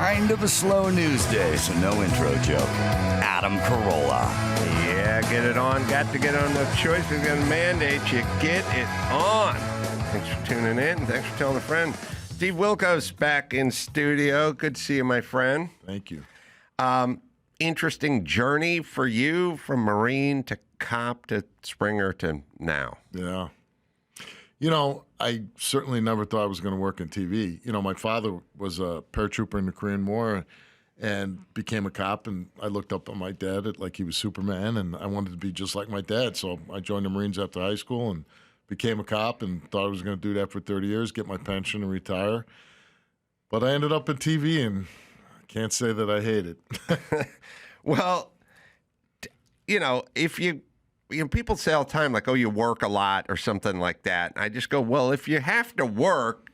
Kind of a slow news day, so no intro joke. Adam Carolla. Yeah, get it on. Got to get on the choice. We're going to mandate you get it on. Thanks for tuning in. Thanks for telling a friend. Steve Wilkos back in studio. Good to see you, my friend. Thank you. Interesting journey for you from Marine to cop to Springer to now. Yeah. You know, I certainly never thought I was going to work in TV. You know, my father was a paratrooper in the Korean War and became a cop, and I looked up on my dad like he was Superman, and I wanted to be just like my dad. So I joined the Marines after high school and became a cop and thought I was going to do that for 30 years, get my pension and retire. But I ended up in TV, and I can't say that I hate it. Well, you know, people say all the time, like, oh, you work a lot or something like that. And I just go, well, if you have to work,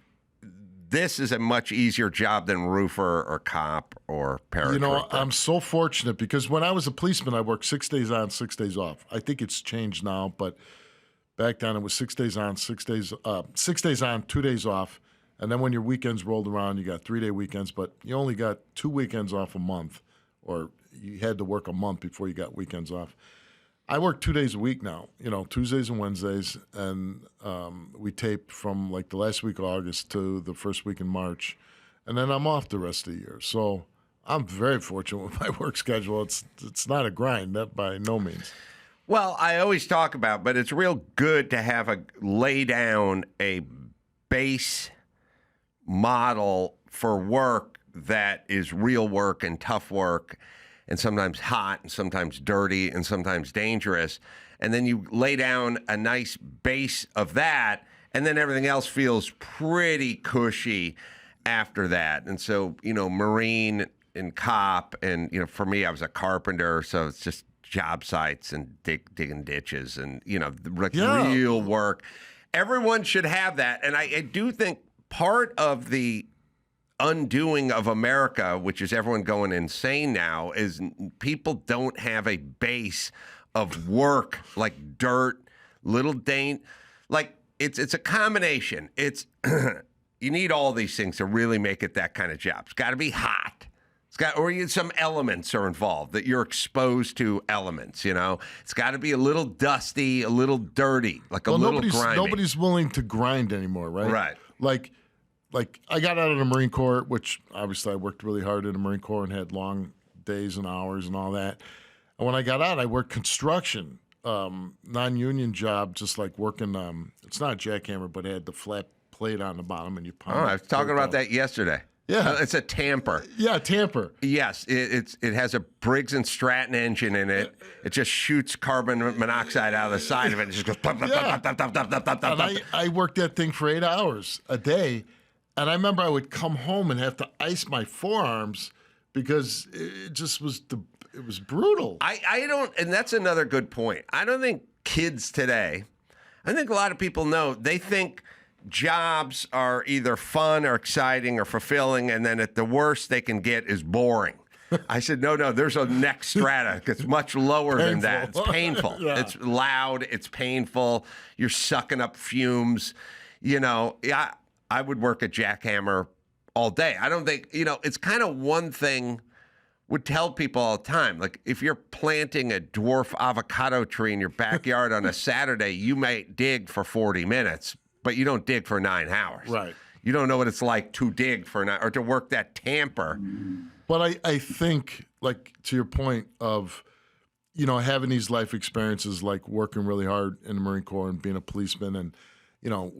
this is a much easier job than roofer or cop or paratrooper. You know, I'm so fortunate because when I was a policeman, I worked 6 days on, 6 days off. I think it's changed now, but back then it was 6 days on, 6 days on, 2 days off. And then when your weekends rolled around, you got 3-day weekends, but you only got 2 weekends off a month, or you had to work a month before you got weekends off. I work 2 days a week now, you know, Tuesdays and Wednesdays, and we tape from like the last week of August to the first week in March, and then I'm off the rest of the year. So I'm very fortunate with my work schedule. It's not a grind, that by no means. Well, I always talk about, but it's real good to have lay down a base model for work that is real work and tough work, and sometimes hot and sometimes dirty and sometimes dangerous. And then you lay down a nice base of that, and then everything else feels pretty cushy after that. And so, you know, Marine and cop, and, you know, for me, I was a carpenter, so it's just job sites and digging ditches and, you know, real work. Everyone should have that. And I do think part of the undoing of America, which is everyone going insane now, is people don't have a base of work, like dirt, like it's a combination. It's you need all these things to really make it that kind of job. It's got to be hot. Or some elements are involved, that you're exposed to elements, you know. It's got to be a little dusty, a little dirty, like a little grimy. Nobody's willing to grind anymore, right? Right. Like I got out of the Marine Corps, which obviously I worked really hard in the Marine Corps and had long days and hours and all that. And when I got out, I worked construction, non-union job, just like working. It's not a jackhammer, but it had the flat plate on the bottom, and you pound. Oh, I was talking about that yesterday. Yeah, it's a tamper. Yeah, tamper. Yes, it has a Briggs and Stratton engine in it. It just shoots carbon monoxide out of the side of it. It just goes. And I worked that thing for 8 hours a day. And I remember I would come home and have to ice my forearms because it just was it was brutal. I don't, and that's another good point. I don't think kids today, I think a lot of people know, they think jobs are either fun or exciting or fulfilling, and then at the worst they can get is boring. I said, no, there's a next strata. It's much lower than that. It's painful. Yeah. It's loud. It's painful. You're sucking up fumes. You know, I would work a jackhammer all day. I don't think, you know, it's kind of one thing would tell people all the time. Like, if you're planting a dwarf avocado tree in your backyard on a Saturday, you might dig for 40 minutes, but you don't dig for 9 hours. Right. You don't know what it's like to dig for 9 or to work that tamper. But I think, like, to your point of, you know, having these life experiences, like working really hard in the Marine Corps and being a policeman and, you know,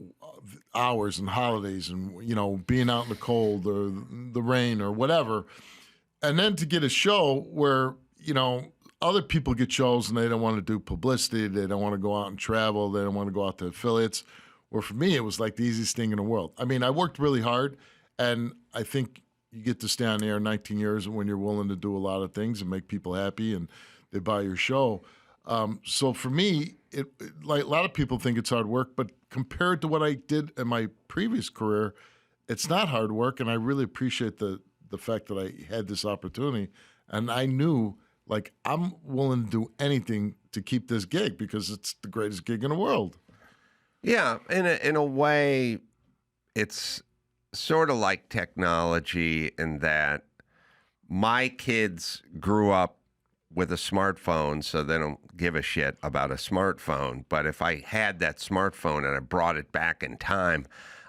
hours and holidays and, you know, being out in the cold or the rain or whatever. And then to get a show where, you know, other people get shows and they don't want to do publicity. They don't want to go out and travel. They don't want to go out to affiliates. Where for me, it was like the easiest thing in the world. I mean, I worked really hard, and I think you get to stay on air 19 years when you're willing to do a lot of things and make people happy and they buy your show. So for me, like a lot of people think it's hard work, but compared to what I did in my previous career, it's not hard work, and I really appreciate the fact that I had this opportunity. And I knew, like, I'm willing to do anything to keep this gig because it's the greatest gig in the world. Yeah, in a way, it's sort of like technology in that my kids grew up with a smartphone, so they don't give a shit about a smartphone. But if I had that smartphone and I brought it back in time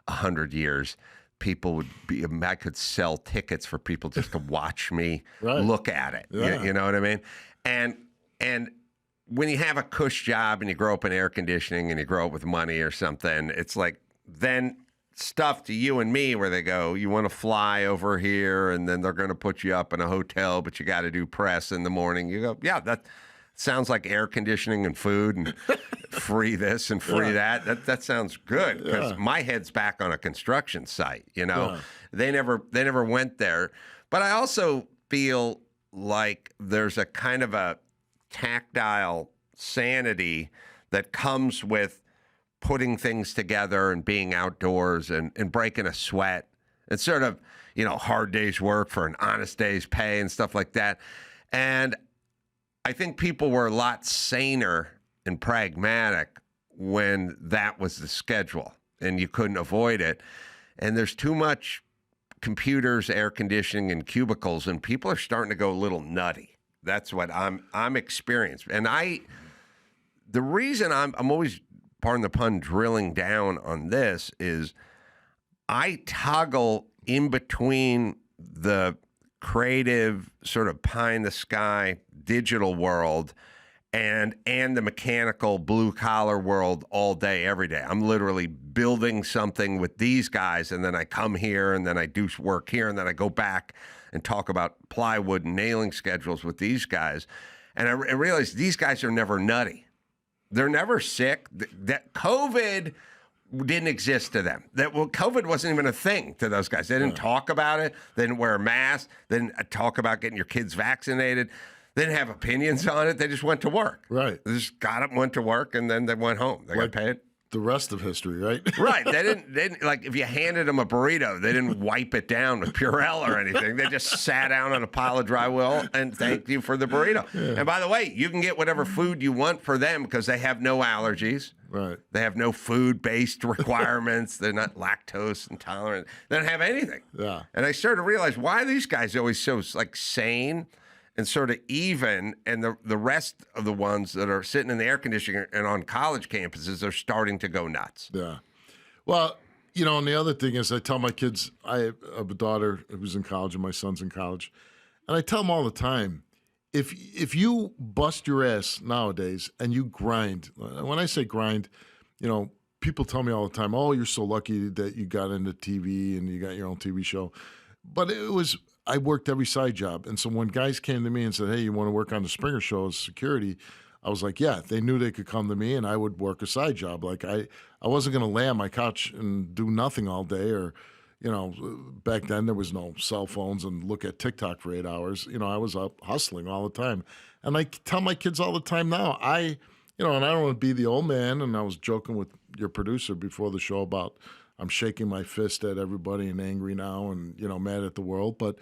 100 years, people would be, I could sell tickets for people just to watch me look at it. Yeah. You know what I mean? And when you have a cush job and you grow up in air conditioning and you grow up with money or something, it's like then stuff to you and me where they go, you want to fly over here, and then they're going to put you up in a hotel, but you got to do press in the morning. You go, yeah, that sounds like air conditioning and food and free this and free that. That sounds good, because my head's back on a construction site. You know, they never went there. But I also feel like there's a kind of a tactile sanity that comes with putting things together and being outdoors and breaking a sweat. It's sort of, hard day's work for an honest day's pay and stuff like that. And I think people were a lot saner and pragmatic when that was the schedule and you couldn't avoid it. And there's too much computers, air conditioning, and cubicles, and people are starting to go a little nutty. That's what I'm experienced. And the reason I'm always, pardon the pun, drilling down on this is I toggle in between the creative sort of pie in the sky digital world and the mechanical blue collar world all day, every day. I'm literally building something with these guys, and then I come here and then I do work here, and then I go back and talk about plywood and nailing schedules with these guys. And I realized these guys are never nutty. They're never sick. That COVID didn't exist to them. COVID wasn't even a thing to those guys. They didn't talk about it. They didn't wear a mask. They didn't talk about getting your kids vaccinated. They didn't have opinions on it. They just went to work. Right. They just got up, went to work, and then they went home. They got paid. The rest of history, right? Right. They didn't like, if you handed them a burrito, they didn't wipe it down with Purell or anything. They just sat down on a pile of drywall and thanked you for the burrito. Yeah. And by the way, you can get whatever food you want for them because they have no allergies. Right. They have no food-based requirements. They're not lactose intolerant. They don't have anything. Yeah. And I started to realize, why are these guys always so sane and sort of even, and the rest of the ones that are sitting in the air conditioning and on college campuses are starting to go nuts. Yeah. Well, and the other thing is I tell my kids, I have a daughter who's in college and my son's in college, and I tell them all the time, if you bust your ass nowadays and you grind, when I say grind, people tell me all the time, oh, you're so lucky that you got into TV and you got your own TV show. But I worked every side job. And so when guys came to me and said, hey, you want to work on the Springer Show as security? I was like, yeah, they knew they could come to me and I would work a side job. Like I wasn't going to lay on my couch and do nothing all day, or, back then there was no cell phones and look at TikTok for 8 hours. I was up hustling all the time. And I tell my kids all the time now, and I don't want to be the old man. And I was joking with your producer before the show about I'm shaking my fist at everybody and angry now and, mad at the world. But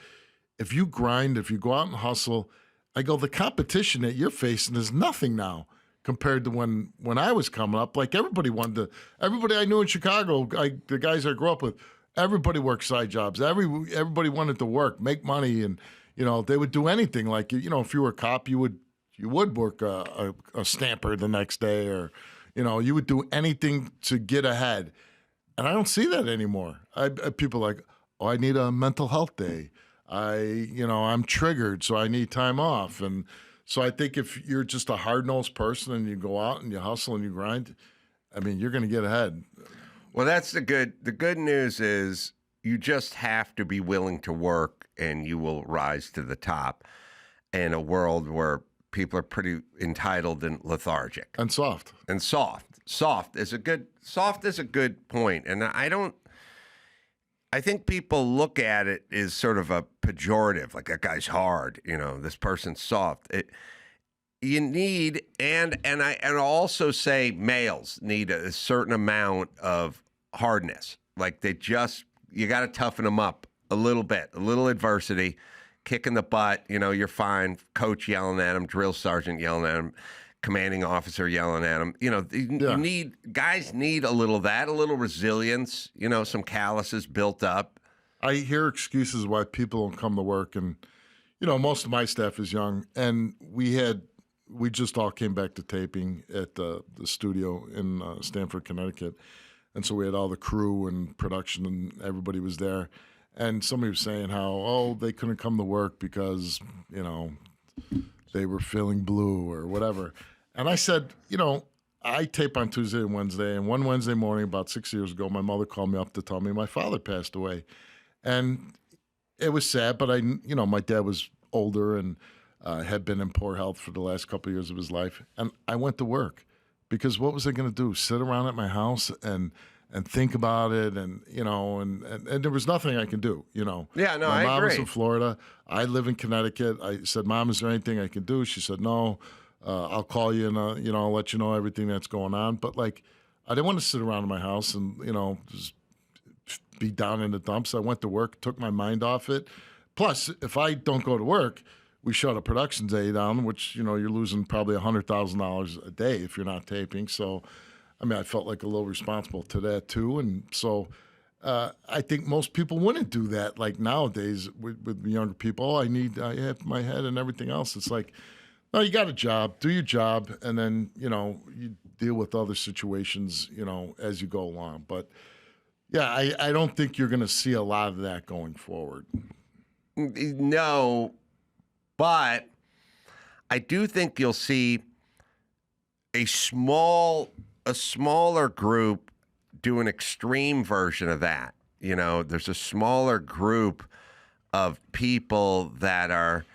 if you grind, if you go out and hustle, I go, the competition that you're facing is nothing now compared to when I was coming up. Like everybody I knew in Chicago, the guys I grew up with, everybody worked side jobs. Everybody wanted to work, make money, and, they would do anything. Like, if you were a cop, you would work a stamper the next day, or, you would do anything to get ahead. And I don't see that anymore. People are like, oh, I need a mental health day. I'm triggered, so I need time off. And so I think if you're just a hard-nosed person and you go out and you hustle and you grind, you're going to get ahead. Well, that's the good news is you just have to be willing to work and you will rise to the top in a world where people are pretty entitled and lethargic. And soft. And soft. Soft is a good point. And I think people look at it as sort of a pejorative, like that guy's hard, this person's soft. You need, and I also say males need a certain amount of hardness. Like you got to toughen them up a little bit, a little adversity, kick in the butt, you're fine. Coach yelling at him, drill sergeant yelling at him, commanding officer yelling at him. Guys need a little of that, a little resilience, some calluses built up. I hear excuses why people don't come to work, and most of my staff is young, and we just all came back to taping at the studio in Stamford, Connecticut, and so we had all the crew and production, and everybody was there. And somebody was saying how they couldn't come to work because they were feeling blue or whatever. And I said, I tape on Tuesday and Wednesday, and one Wednesday morning about 6 years ago, my mother called me up to tell me my father passed away, and it was sad. But my dad was older and had been in poor health for the last couple of years of his life, and I went to work because what was I going to do? Sit around at my house and think about it, and and there was nothing I could do. Yeah, no, my I agree. mom was in Florida. I live in Connecticut. I said, "Mom, is there anything I can do?" She said, "No. I'll call you and I'll let you know everything that's going on." But I didn't want to sit around in my house and just be down in the dumps. I went to work, took my mind off it. Plus, if I don't go to work, we shut a production day down, which you're losing probably $100,000 a day if you're not taping. So, I felt like a little responsible to that too, and so. I think most people wouldn't do that. Like nowadays with younger people, I have my head and everything else. It's like, no, you got a job, do your job, and then, you deal with other situations, as you go along. But, yeah, I don't think you're going to see a lot of that going forward. No, but I do think you'll see a smaller group do an extreme version of that. There's a smaller group of people that are,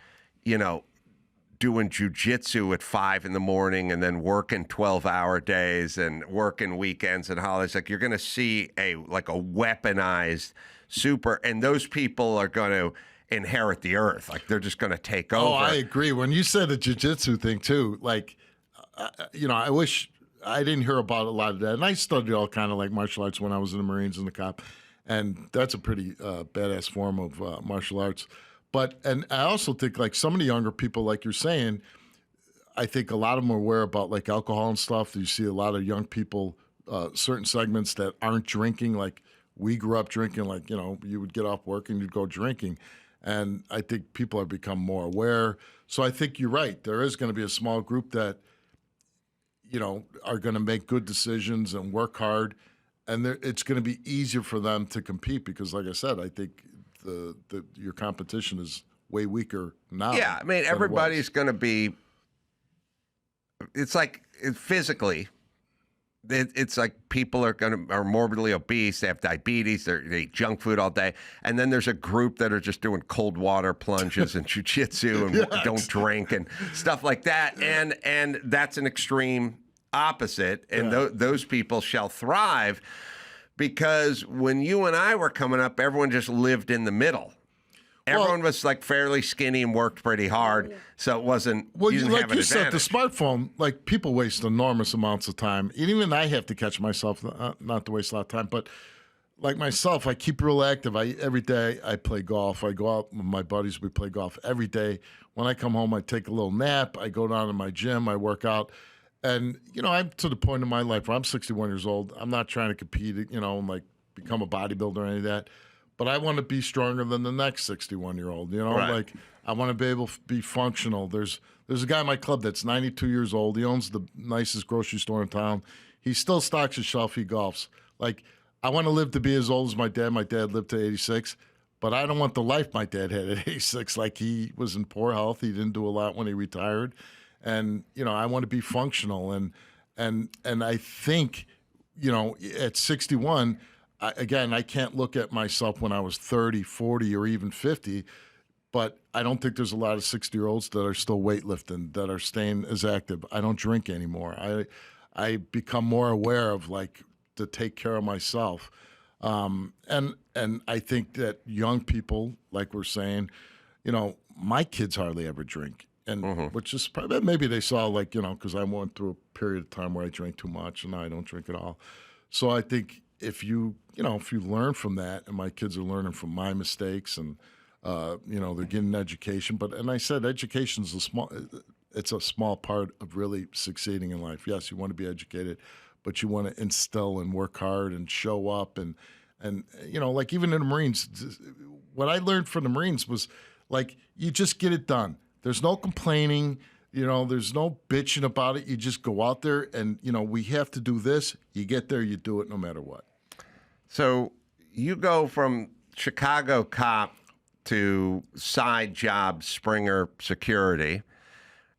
doing jujitsu at 5 a.m. and then working 12-hour days and working weekends and holidays. Like you're going to see a weaponized super, and those people are going to inherit the earth. Like they're just going to take over. Oh, I agree. When you said the jiu-jitsu thing too, I wish I didn't hear about a lot of that. And I studied all kind of like martial arts when I was in the Marines and the Cop. And that's a pretty badass form of martial arts. And I also think some of the younger people, like you're saying, I think a lot of them are aware about alcohol and stuff. You see a lot of young people, certain segments that aren't drinking. Like we grew up drinking, you would get off work and you'd go drinking. And I think people have become more aware. So I think you're right. There is going to be a small group that, are going to make good decisions and work hard. And it's going to be easier for them to compete because, like I said, I think your competition is way weaker now. Yeah, everybody's going to be. It's physically. It's like people are morbidly obese. They have diabetes. They eat junk food all day, and then there's a group that are just doing cold water plunges and jujitsu and don't drink and stuff like that. And that's an extreme opposite. And those people shall thrive because when you and I were coming up, everyone just lived in the middle. Everyone was fairly skinny and worked pretty hard, so it wasn't. Well, you didn't have an said, the advantage. smartphone, people waste enormous amounts of time. And even I have to catch myself not to waste a lot of time. But like myself, I keep real active. Every day I play golf. I go out with my buddies. We play golf every day. When I come home, I take a little nap. I go down to my gym. I work out. And I'm to the point in my life where I'm 61 years old. I'm not trying to compete, become a bodybuilder or any of that. But I want to be stronger than the next 61-year-old. Right. I want to be able to be functional. There's a guy in my club that's 92 years old. He owns the nicest grocery store in town. He still stocks his shelf. He golfs. I want to live to be as old as my dad. My dad lived to 86. But I don't want the life my dad had at 86. He was in poor health. He didn't do a lot when he retired. And, I want to be functional. And I think, at 61, I can't look at myself when I was 30, 40, or even 50, but I don't think there's a lot of 60-year-olds that are still weightlifting, that are staying as active. I don't drink anymore. I become more aware of to take care of myself. And I think that young people, like we're saying, my kids hardly ever drink. And which is probably, maybe they saw because I went through a period of time where I drank too much and now I don't drink at all. So I think if you learn from that, and my kids are learning from my mistakes, and they're getting education. And I said education is it's a small part of really succeeding in life. Yes, you want to be educated, but you want to instill and work hard and show up and even in the Marines, what I learned from the Marines was Like, you just get it done. There's no complaining. There's no bitching about it. You just go out there and, we have to do this. You get there, you do it no matter what. So you go from Chicago cop to side job Springer security.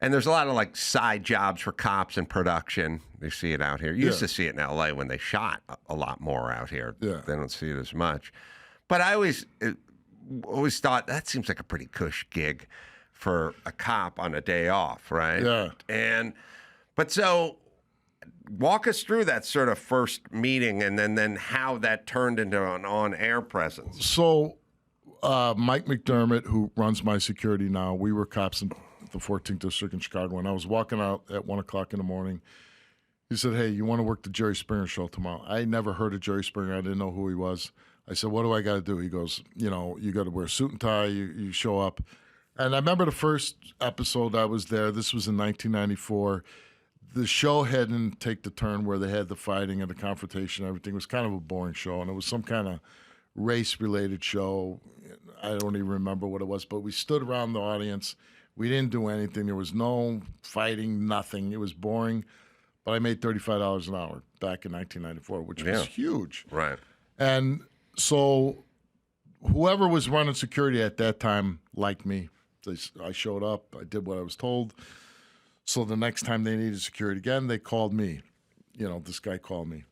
And there's a lot of like side jobs for cops in production. You see it out here. You used to see it in LA when they shot a lot more out here. Yeah. They don't see it as much. But I always thought that seems like a pretty cush gig for a cop on a day off, right? Yeah. But so walk us through that sort of first meeting and then how that turned into an on-air presence. So Mike McDermott, who runs my security now, we were cops in the 14th District in Chicago, and I was walking out at 1 o'clock in the morning. He said, "Hey, you want to work the Jerry Springer show tomorrow?" I never heard of Jerry Springer. I didn't know who he was. I said, "What do I got to do?" He goes, you got to wear a suit and tie. You show up. And I remember the first episode I was there. This was in 1994. The show hadn't taken the turn where they had the fighting and the confrontation and everything. It was kind of a boring show, and it was some kind of race-related show. I don't even remember what it was, but we stood around the audience. We didn't do anything. There was no fighting, nothing. It was boring. But I made $35 an hour back in 1994, which was huge. Right. And so whoever was running security at that time liked me. I showed up. I did what I was told. So the next time they needed security again, they called me. This guy called me.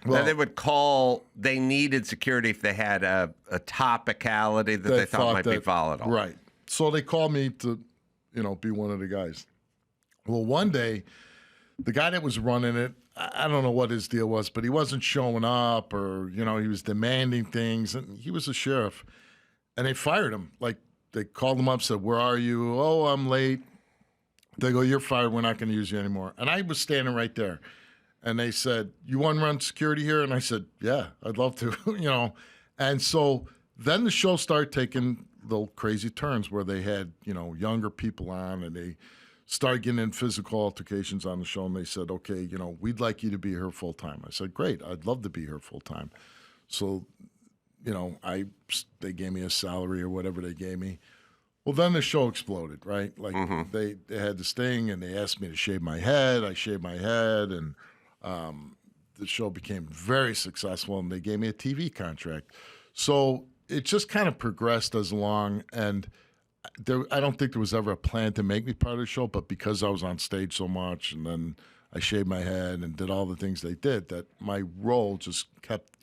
Well, then they would call, they needed security if they had a topicality that they thought might be volatile. Right. So they called me to, be one of the guys. Well, one day, the guy that was running it, I don't know what his deal was, but he wasn't showing up or, he was demanding things. And he was a sheriff. And they fired him. Like, they called him up, said, "Where are you?" "Oh, I'm late." They go, "You're fired. We're not going to use you anymore." And I was standing right there. And they said, "You want to run security here?" And I said, "Yeah, I'd love to." And so then the show started taking the crazy turns where they had, younger people on, and they started getting in physical altercations on the show. And they said, "Okay, we'd like you to be here full time." I said, "Great, I'd love to be here full time." So, they gave me a salary or whatever they gave me. Well, then the show exploded, right? Like they had this thing, and they asked me to shave my head. I shaved my head, and the show became very successful, and they gave me a TV contract. So it just kind of progressed as along, and I don't think there was ever a plan to make me part of the show, but because I was on stage so much, and then I shaved my head and did all the things they did, that my role just kept,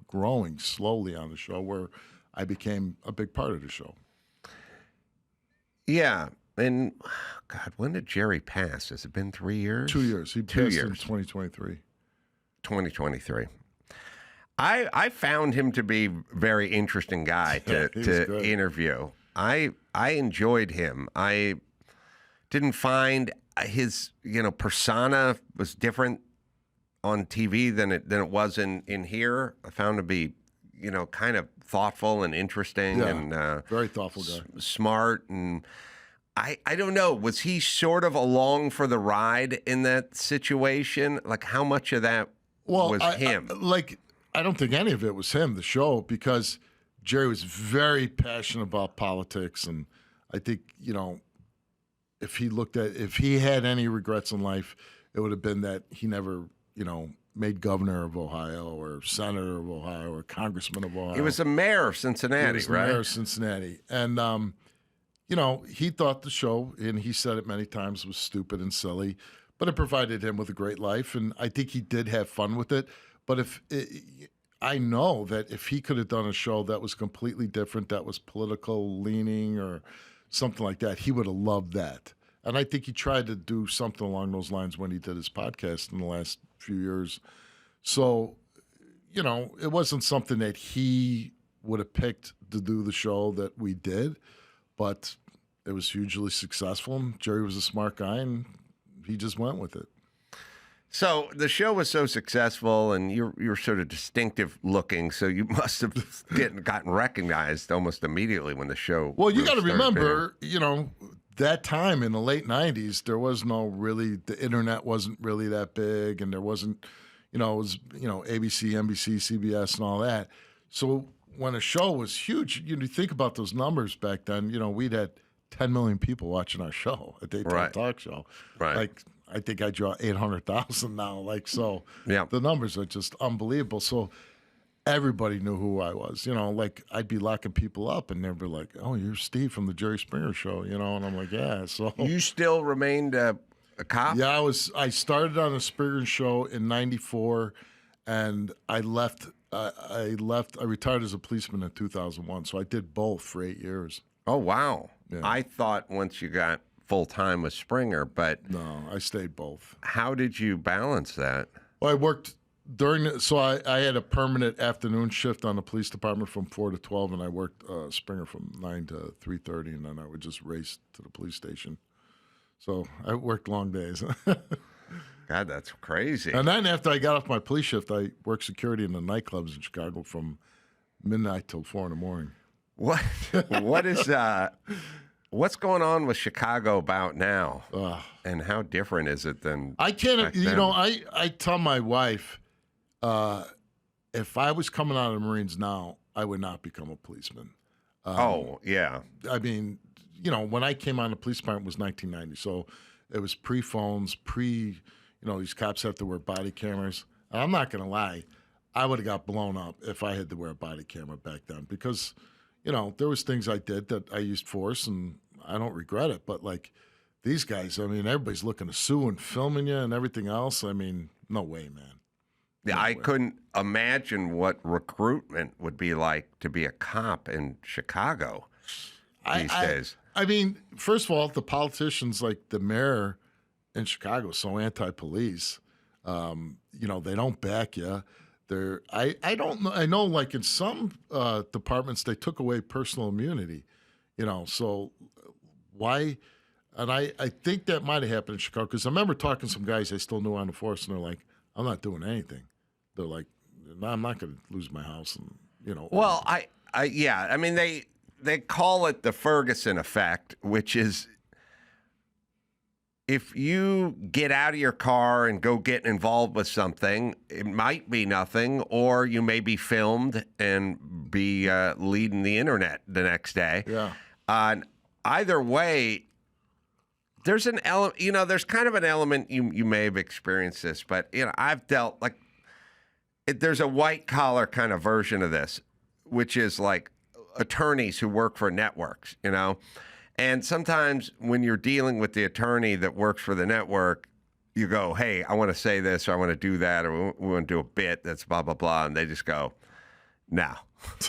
growing slowly on the show, where I became a big part of the show. Yeah. And, God, when did Jerry pass? Has it been 3 years? 2 years. He passed in 2023. 2023. I found him to be a very interesting guy to interview. I enjoyed him. I didn't find his persona was different on TV than it was in here. I found him to be kind of thoughtful and interesting and very thoughtful guy, smart, and I don't know. Was he sort of along for the ride in that situation? Like, how much of that was him? I don't think any of it was him, the show, because Jerry was very passionate about politics. And I think, if he had any regrets in life, it would have been that he never, made governor of Ohio or senator of Ohio or congressman of Ohio. He was a mayor of Cincinnati, he was right? Mayor of Cincinnati. And, he thought the show, and he said it many times, was stupid and silly, but it provided him with a great life. And I think he did have fun with it. But I know that if he could have done a show that was completely different, that was political leaning or something like that, he would have loved that. And I think he tried to do something along those lines when he did his podcast in the last few years. So, it wasn't something that he would have picked to do the show that we did, but it was hugely successful. Jerry was a smart guy, and he just went with it. So the show was so successful, and you're sort of distinctive looking, so you must have gotten recognized almost immediately when the show. Well, you got to remember, that time in the late 90s, there was the internet wasn't really that big, and there wasn't, it was, ABC, NBC, CBS, and all that. So when a show was huge, you think about those numbers back then. We'd had 10 million people watching our show, a daytime talk show. Right. Like, I think I draw 800,000 now. Like, so the numbers are just unbelievable. So everybody knew who I was. Like, I'd be locking people up, and they'd be like, "Oh, you're Steve from the Jerry Springer Show," and I'm like, "Yeah." So you still remained a cop? Yeah, I started on the Springer Show in '94, and I left. I retired as a policeman in 2001. So I did both for 8 years. Oh wow! Yeah. I thought once you got full time with Springer, but no, I stayed both. How did you balance that? Well, I worked so I had a permanent afternoon shift on the police department from 4 to 12, and I worked Springer from 9 to 3:30, and then I would just race to the police station. So I worked long days. God, that's crazy. And then after I got off my police shift, I worked security in the nightclubs in Chicago from midnight till 4 in the morning. What's going on with Chicago about now? And how different is it than I can't, back then? I tell my wife, if I was coming out of the Marines now, I would not become a policeman. Oh, yeah. I mean, when I came on the police department was 1990. So it was pre-phones, these cops have to wear body cameras. And I'm not going to lie, I would have got blown up if I had to wear a body camera back then because, there was things I did that I used force, and I don't regret it. But, like, these guys, I mean, everybody's looking to sue and filming you and everything else. I mean, no way, man. Yeah, I couldn't imagine what recruitment would be like to be a cop in Chicago these days. I mean, first of all, the politicians, like the mayor in Chicago, so anti-police. They don't back you. I don't know. I know, like in some departments, they took away personal immunity. So why? And I think that might have happened in Chicago because I remember talking to some guys I still knew on the force, and they're like, "I'm not doing anything." They're like, "No, I'm not going to lose my house." And Well, I mean, they call it the Ferguson effect, which is if you get out of your car and go get involved with something, it might be nothing, or you may be filmed and be leading the internet the next day. Yeah. Either way, there's an element. There's kind of an element. You may have experienced this, but I've dealt there's a white collar kind of version of this, which is like attorneys who work for networks, And sometimes when you're dealing with the attorney that works for the network, you go, "Hey, I want to say this, or I want to do that, or we want to do a bit that's blah, blah, blah." And they just go, "No."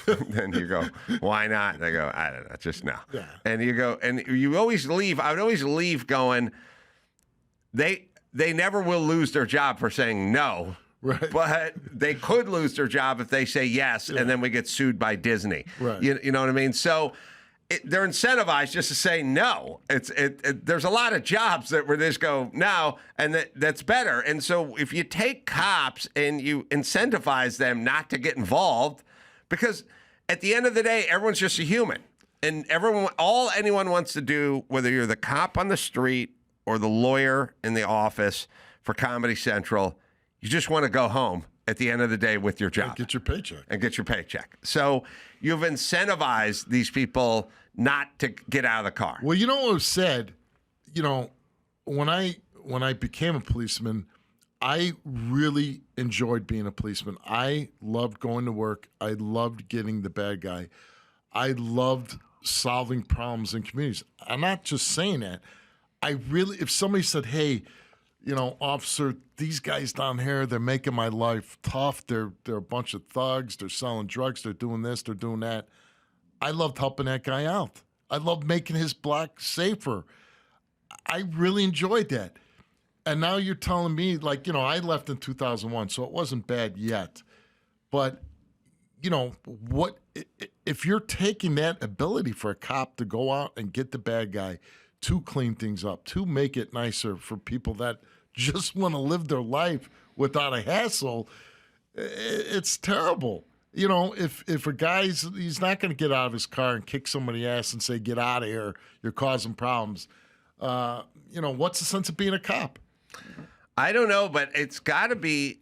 Then you go, "Why not?" And they go, "I don't know, just no." Yeah. And you go, and you always leave. I would always leave going, they never will lose their job for saying no. Right. But they could lose their job if they say yes, and then we get sued by Disney. Right. You know what I mean? So they're incentivized just to say no. There's a lot of jobs where they just go no, and that's better. And so if you take cops and you incentivize them not to get involved, because at the end of the day, everyone's just a human, and all anyone wants to do, whether you're the cop on the street or the lawyer in the office for Comedy Central, you just want to go home at the end of the day with your job. And get your paycheck. So you've incentivized these people not to get out of the car. Well, what was said, when I became a policeman, I really enjoyed being a policeman. I loved going to work. I loved getting the bad guy. I loved solving problems in communities. I'm not just saying that. If somebody said, "Hey, officer, these guys down here, they're making my life tough. They're a bunch of thugs. They're selling drugs. They're doing this. They're doing that." I loved helping that guy out. I loved making his block safer. I really enjoyed that. And now you're telling me, I left in 2001, so it wasn't bad yet. But, what if you're taking that ability for a cop to go out and get the bad guy, to clean things up, to make it nicer for people that just want to live their life without a hassle, it's terrible. If a guy's, he's not going to get out of his car and kick somebody's ass and say, "Get out of here, you're causing problems." What's the sense of being a cop? I don't know, but it's got to be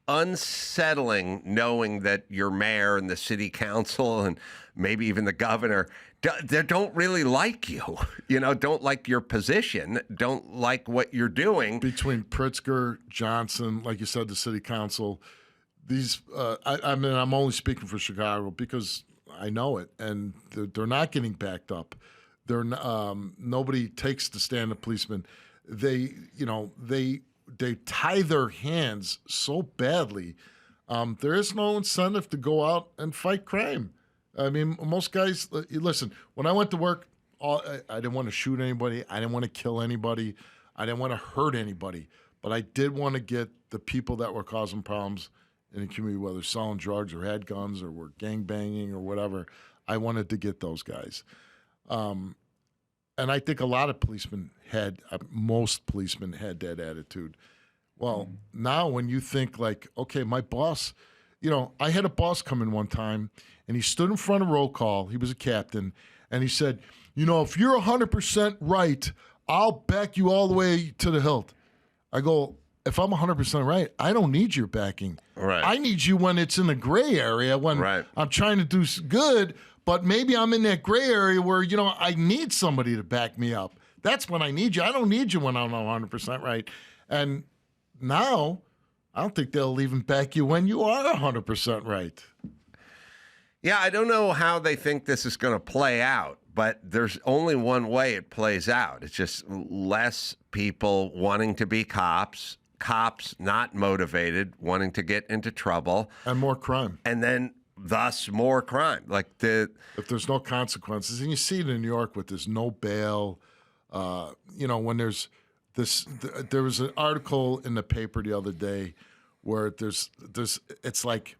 unsettling knowing that your mayor and the city council and maybe even the governor, they don't really like you, don't like your position, don't like what you're doing. Between Pritzker, Johnson, like you said, the city council, these, I mean, I'm only speaking for Chicago because I know it, and they're not getting backed up. Nobody takes the stand of policemen. They tie their hands so badly. There is no incentive to go out and fight crime. I mean, most guys, listen, when I went to work, I didn't want to shoot anybody. I didn't want to kill anybody. I didn't want to hurt anybody. But I did want to get the people that were causing problems in the community, whether selling drugs or had guns or were gangbanging or whatever. I wanted to get those guys. And I think a lot of policemen most policemen had that attitude. Well, now when you think like, okay, my boss, I had a boss come in one time, and he stood in front of roll call. He was a captain, and he said, if you're 100% right, I'll back you all the way to the hilt. I go, if I'm 100% right, I don't need your backing. Right. I need you when it's in the gray area, when I'm trying to do good, but maybe I'm in that gray area where, I need somebody to back me up. That's when I need you. I don't need you when I'm 100% right. And now, I don't think they'll even back you when you are 100% right. Yeah, I don't know how they think this is going to play out, but there's only one way it plays out. It's just less people wanting to be cops not motivated, wanting to get into trouble. And more crime. And then, thus, more crime. If there's no consequences, and you see it in New York with this no bail, when there's this, there was an article in the paper the other day where it's like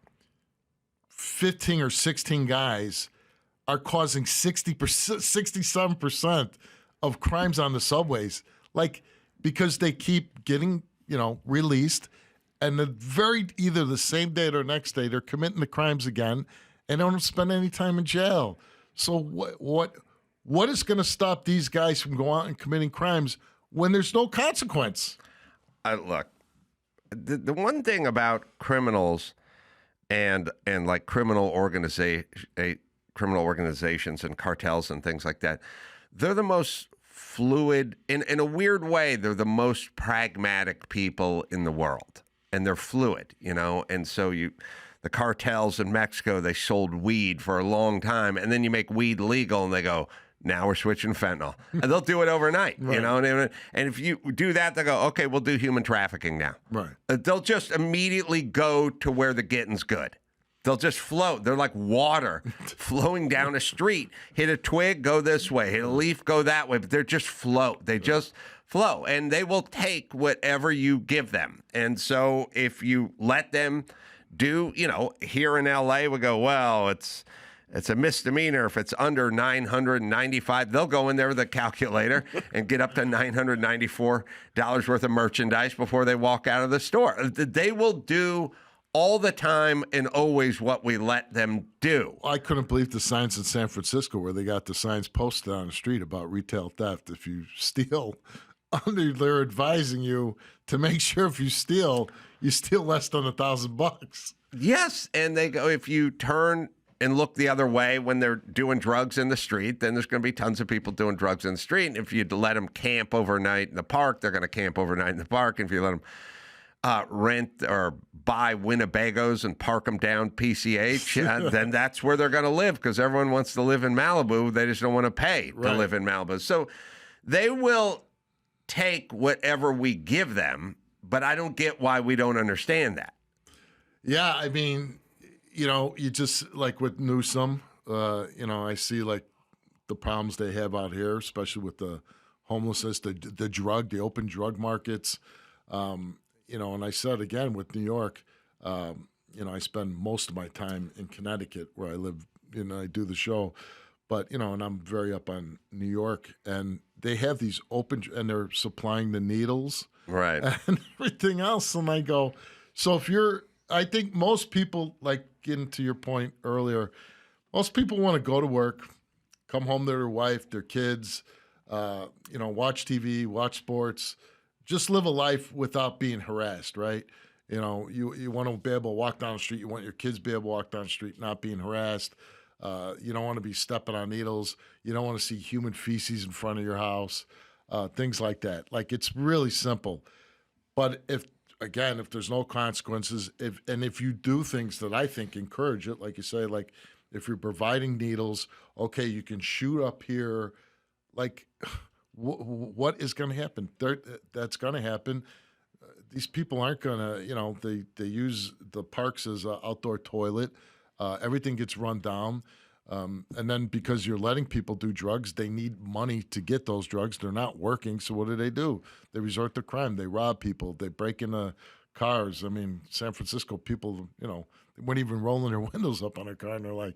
15 or 16 guys are causing 67% of crimes on the subways, because they keep getting, released, and either the same day or next day they're committing the crimes again, and don't spend any time in jail. So what is going to stop these guys from going out and committing crimes when there's no consequence? Look, the one thing about criminals and like criminal organizations and cartels and things like that, they're the most fluid, in a weird way, they're the most pragmatic people in the world. And they're fluid, and so the cartels in Mexico, they sold weed for a long time, and then you make weed legal and they go, now we're switching fentanyl. And they'll do it overnight, right. And if you do that, they'll go, okay, we'll do human trafficking now. Right. They'll just immediately go to where the getting's good. They'll just float. They're like water flowing down a street. Hit a twig, go this way. Hit a leaf, go that way. But they're just float. They just flow. And they will take whatever you give them. And so if you let them do, here in L.A., we go, well, it's a misdemeanor if it's under 995. They'll go in there with a calculator and get up to $994 worth of merchandise before they walk out of the store. They will do all the time and always what we let them do. I couldn't believe the signs in San Francisco where they got the signs posted on the street about retail theft. If you steal, they're advising you to make sure if you steal less than $1,000. Yes, and they go, if you turn and look the other way when they're doing drugs in the street, then there's going to be tons of people doing drugs in the street. And if you let them camp overnight in the park, they're going to camp overnight in the park. And if you let them rent or buy Winnebagos and park them down PCH, then that's where they're going to live, because everyone wants to live in Malibu. They just don't want to pay to live in Malibu. So they will take whatever we give them, but I don't get why we don't understand that. Yeah, I mean, you just, like with Newsom, I see like the problems they have out here, especially with the homelessness, the open drug markets. And I said again with New York, I spend most of my time in Connecticut where I live, I do the show, but, and I'm very up on New York, and they have these open, and they're supplying the needles. Right. And everything else. And I go, so I think most people, like getting to your point earlier, most people want to go to work, come home to their wife, their kids, watch TV, watch sports, just live a life without being harassed, right? You know, you want to be able to walk down the street. You want your kids to be able to walk down the street, not being harassed. You don't want to be stepping on needles. You don't want to see human feces in front of your house, things like that. Like, it's really simple. But if there's no consequences, if you do things that I think encourage it, like you say, like if you're providing needles, okay, you can shoot up here. Like, what is going to happen? That's going to happen. These people aren't going to, they use the parks as an outdoor toilet. Everything gets run down. And then because you're letting people do drugs, they need money to get those drugs. They're not working. So what do? They resort to crime. They rob people. They break into cars. I mean, San Francisco people, they weren't even rolling their windows up on a car. And they're like,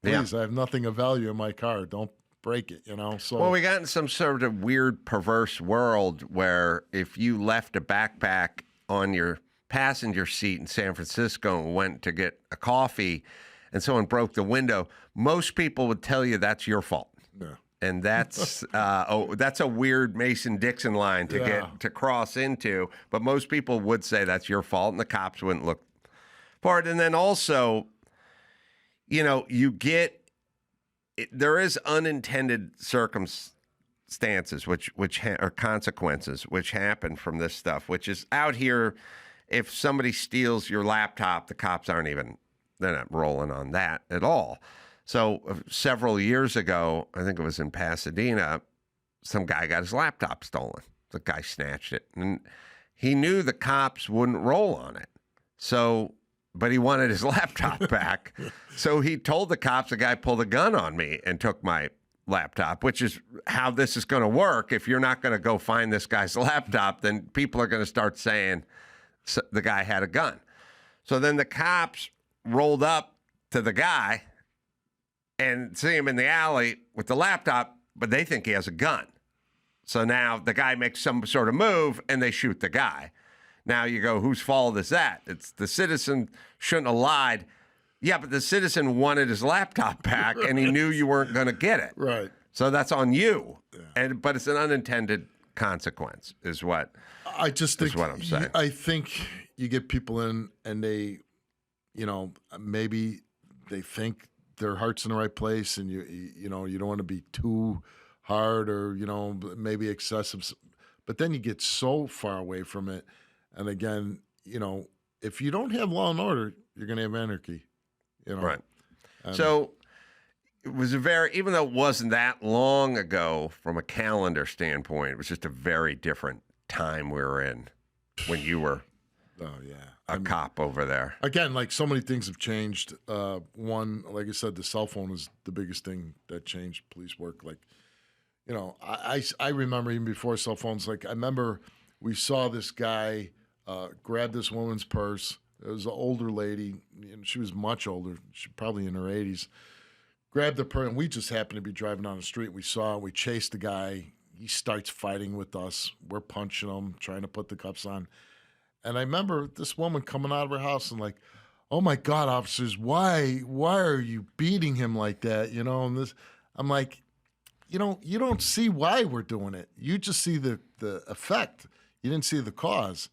please, I have nothing of value in my car. Don't break it, So, well, we got in some sort of weird, perverse world where if you left a backpack on your passenger seat in San Francisco and went to get a coffee and someone broke the window, most people would tell you that's your fault. Yeah. And that's that's a weird Mason-Dixon line to get to cross into. But most people would say that's your fault, and the cops wouldn't look for it. And then also, there is unintended circumstances or consequences which happen from this stuff, which is out here. If somebody steals your laptop, the cops they're not rolling on that at all. So several years ago, I think it was in Pasadena, some guy got his laptop stolen. The guy snatched it, and he knew the cops wouldn't roll on it. But he wanted his laptop back. So he told the cops, the guy pulled a gun on me and took my laptop, which is how this is going to work. If you're not going to go find this guy's laptop, then people are going to start saying the guy had a gun. So then the cops rolled up to the guy and see him in the alley with the laptop, but they think he has a gun. So now the guy makes some sort of move and they shoot the guy. Now you go, whose fault is that? It's the citizen shouldn't have lied. Yeah, but the citizen wanted his laptop back and he knew you weren't going to get it. Right. So that's on you. Yeah. But it's an unintended consequence is what I just think is what I'm saying. I think you get people in and they, maybe they think their heart's in the right place and you don't want to be too hard or, maybe excessive. But then you get so far away from it. And again, if you don't have law and order, you're going to have anarchy. Right. So it was even though it wasn't that long ago from a calendar standpoint, it was just a very different time we were in when you were a cop over there. Again, like so many things have changed. One, like I said, the cell phone is the biggest thing that changed police work. Like, I remember even before cell phones, like I remember we saw this guy grab this woman's purse. It was an older lady. She was much older. She probably in her 80s. Grabbed the purse, and we just happened to be driving down the street. We saw it. We chased the guy. He starts fighting with us. We're punching him, trying to put the cuffs on. And I remember this woman coming out of her house and like, "Oh my God, officers, why are you beating him like that?" And this, I'm like, you don't see why we're doing it. You just see the effect. You didn't see the cause.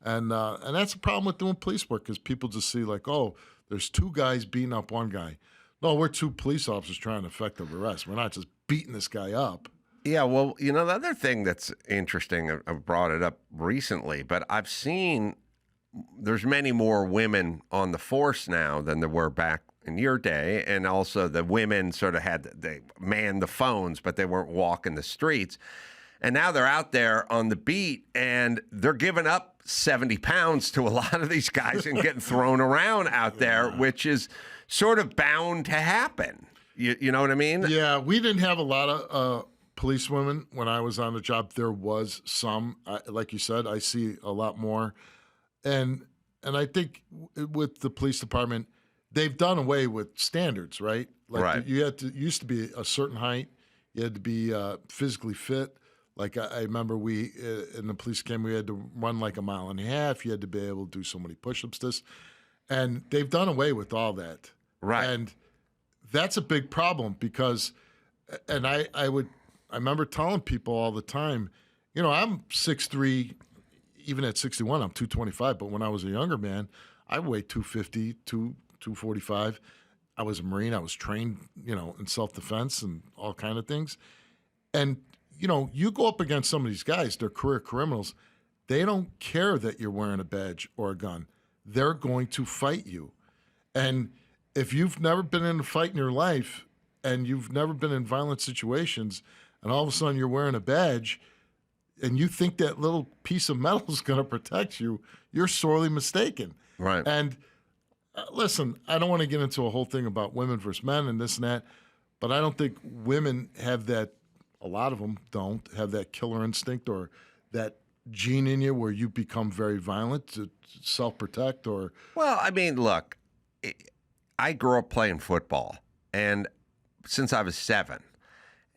And that's a problem with doing police work because people just see like, oh, there's two guys beating up one guy. No, we're two police officers trying to effective arrest. We're not just beating this guy up. Yeah, well, the other thing that's interesting, I brought it up recently, but I've seen there's many more women on the force now than there were back in your day. And also the women sort of they manned the phones, but they weren't walking the streets. And now they're out there on the beat and they're giving up 70 pounds to a lot of these guys and getting thrown around out there, which is sort of bound to happen. You know what I mean? Yeah, we didn't have a lot of police women when I was on the job. There was some, like you said, I see a lot more. And I think with the police department, they've done away with standards, right? Like right. You used to be a certain height. You had to be physically fit. Like I remember in the police academy, we had to run like a mile and a half. You had to be able to do so many push-ups, and they've done away with all that. Right. And that's a big problem because, and I remember telling people all the time, I'm 6'3", even at 61, I'm 225. But when I was a younger man, I weighed 250, 245. I was a Marine. I was trained, in self-defense and all kind of things. And, you go up against some of these guys, they're career criminals. They don't care that you're wearing a badge or a gun. They're going to fight you. And if you've never been in a fight in your life and you've never been in violent situations and all of a sudden you're wearing a badge and you think that little piece of metal is going to protect you, you're sorely mistaken. Right. And listen, I don't want to get into a whole thing about women versus men and this and that, but I don't think women have that, a lot of them don't have that killer instinct or that gene in you where you become very violent to self-protect or... Well, I mean, look, I grew up playing football and since I was 7,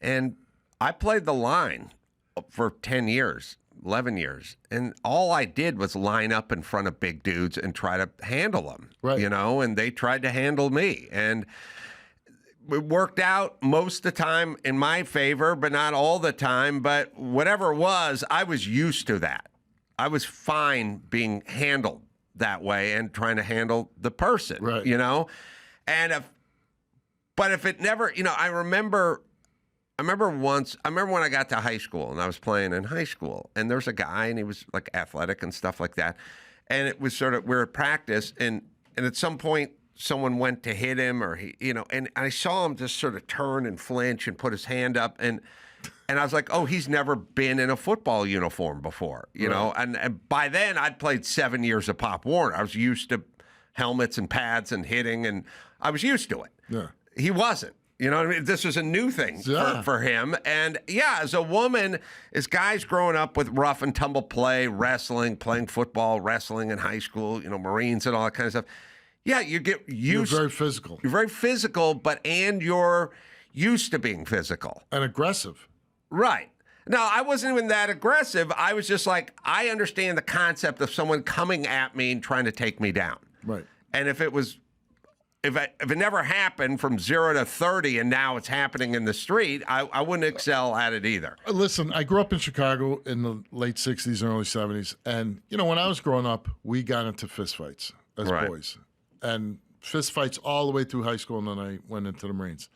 and I played the line for 10 years, 11 years, and all I did was line up in front of big dudes and try to handle them, right. And they tried to handle me, and it worked out most of the time in my favor, but not all the time. But whatever it was, I was used to that. I was fine being handled that way and trying to handle the person, right. And if it never, I remember when I got to high school and I was playing in high school and there's a guy and he was like athletic and stuff like that. And it was sort of, we're at practice and at some point someone went to hit him or and I saw him just sort of turn and flinch and put his hand up and I was like, oh, he's never been in a football uniform before, right. and by then I'd played 7 years of Pop Warner. I was used to helmets and pads and hitting and I was used to it. Yeah. He wasn't. You know what I mean? This was a new thing for him. And as a woman, as guys growing up with rough and tumble play, wrestling, playing football, wrestling in high school, Marines and all that kind of stuff. Yeah, you get used. You're very physical. You're very physical, and you're used to being physical. And aggressive. Right. No, I wasn't even that aggressive. I was just like, I understand the concept of someone coming at me and trying to take me down. Right. And if it never happened from 0 to 30 and now it's happening in the street, I wouldn't excel at it either. Listen, I grew up in Chicago in the late 60s and early 70s. And, when I was growing up, we got into fistfights as boys. And fistfights all the way through high school, and then I went into the Marines.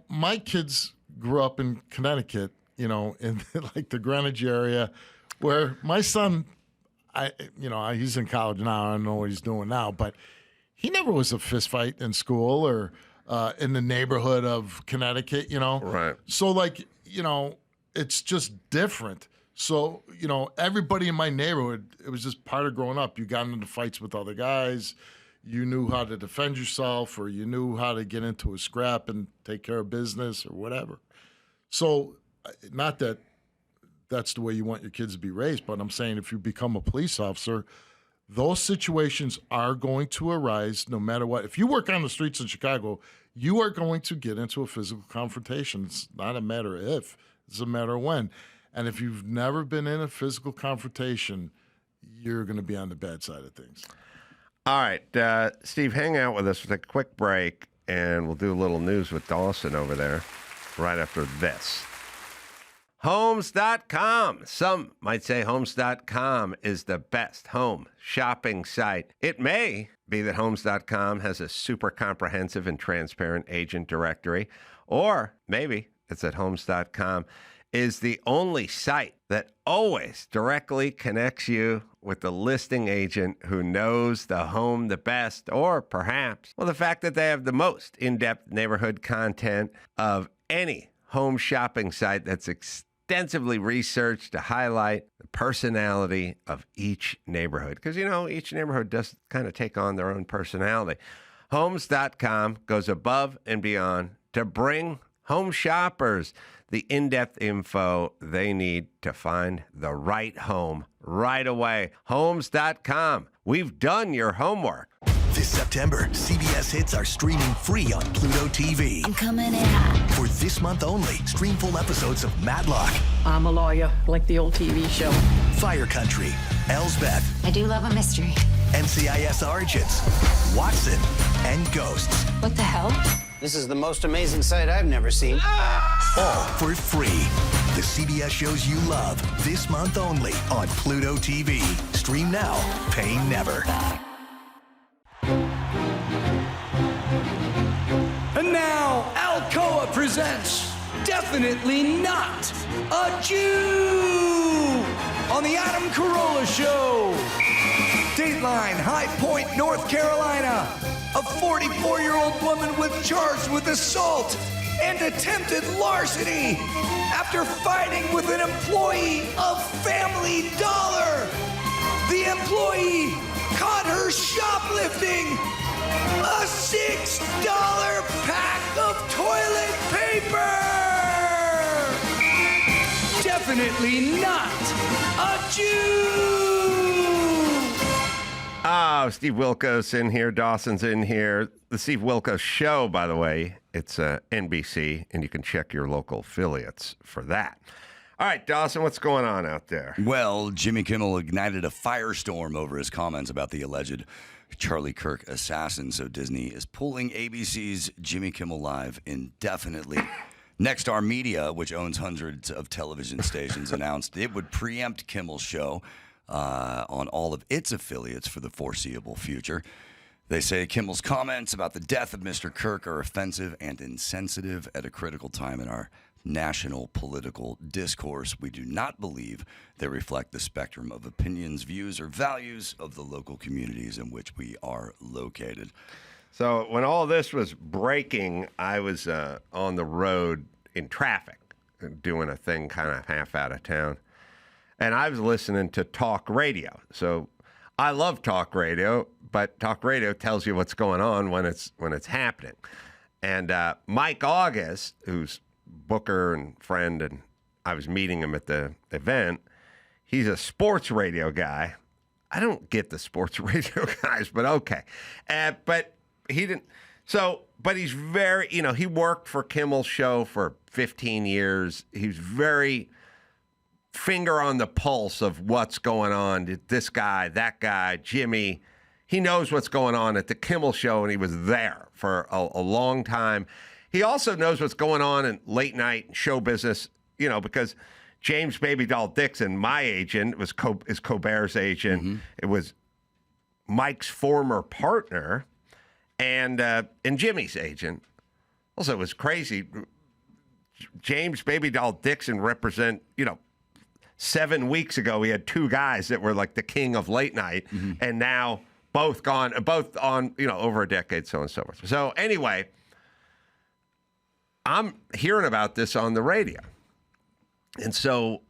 My kids grew up in Connecticut, in like the Greenwich area, where my son, he's in college now. I don't know what he's doing now, but he never was a fist fight in school or in the neighborhood of Connecticut, Right. So, it's just different. So, everybody in my neighborhood, it was just part of growing up. You got into fights with other guys. You knew how to defend yourself or you knew how to get into a scrap and take care of business or whatever. So, not that that's the way you want your kids to be raised, but I'm saying if you become a police officer, those situations are going to arise no matter what. If you work on the streets in Chicago, you are going to get into a physical confrontation. It's not a matter of if, it's a matter of when. And if you've never been in a physical confrontation, you're going to be on the bad side of things. All right, Steve, hang out with us for a quick break, and we'll do a little news with DAWSON over there right after this. Homes.com. Some might say Homes.com is the best home shopping site. It may be that Homes.com has a super comprehensive and transparent agent directory, or maybe it's that Homes.com is the only site that always directly connects you with the listing agent who knows the home the best, or perhaps, well, the fact that they have the most in-depth neighborhood content of any home shopping site that's extensively researched to highlight the personality of each neighborhood. Because, each neighborhood does kind of take on their own personality. Homes.com goes above and beyond to bring home shoppers the in-depth info they need to find the right home right away. Homes.com. We've done your homework. This September, CBS hits are streaming free on Pluto TV. I'm coming in hot. For this month only, stream full episodes of Matlock. I'm a lawyer, like the old TV show. Fire Country, Elsbeth. I do love a mystery. NCIS Origins, Watson, and Ghosts. What the hell? This is the most amazing sight I've never seen. All for free. the CBS shows you love this month only on Pluto TV. Stream now, pay never. And now, Alcoa presents Definitely Not a Jew on the Adam Carolla Show. Dateline, High Point, North Carolina. A 44-year-old woman was charged with assault and attempted larceny after fighting with an employee of Family Dollar. The employee caught her shoplifting a $6 pack of toilet paper. Definitely not a Jew. Oh, Steve Wilkos in here. Dawson's in here. The Steve Wilkos Show, by the way, it's NBC, and you can check your local affiliates for that. All right, Dawson, what's going on out there? Well, Jimmy Kimmel ignited a firestorm over his comments about the alleged Charlie Kirk assassin, so Disney is pulling ABC's Jimmy Kimmel Live indefinitely. Nexstar Media, which owns hundreds of television stations, announced it would preempt Kimmel's show on all of its affiliates for the foreseeable future. They say Kimmel's comments about the death of Mr. Kirk are offensive and insensitive at a critical time in our national political discourse. We do not believe they reflect the spectrum of opinions, views, or values of the local communities in which we are located. So when all this was breaking, I was on the road in traffic doing a thing kind of half out of town. And I was listening to talk radio. So I love talk radio, but talk radio tells you what's going on when it's happening. And Mike August, who's booker and friend, and I was meeting him at the event, he's a sports radio guy. I don't get the sports radio guys, but okay. But he didn't. So, but he's very, he worked for Kimmel's show for 15 years. He's very finger on the pulse of what's going on. This guy, that guy, Jimmy. He knows what's going on at the Kimmel show, and he was there for a long time. He also knows what's going on in late night show business, because James Baby Doll Dixon, my agent, is Colbert's agent. Mm-hmm. It was Mike's former partner and Jimmy's agent. Also, it was crazy. James Baby Doll Dixon represent, 7 weeks ago, he had two guys that were like the king of late night, mm-hmm. and now both on, over a decade, so on and so forth. So anyway, I'm hearing about this on the radio. And so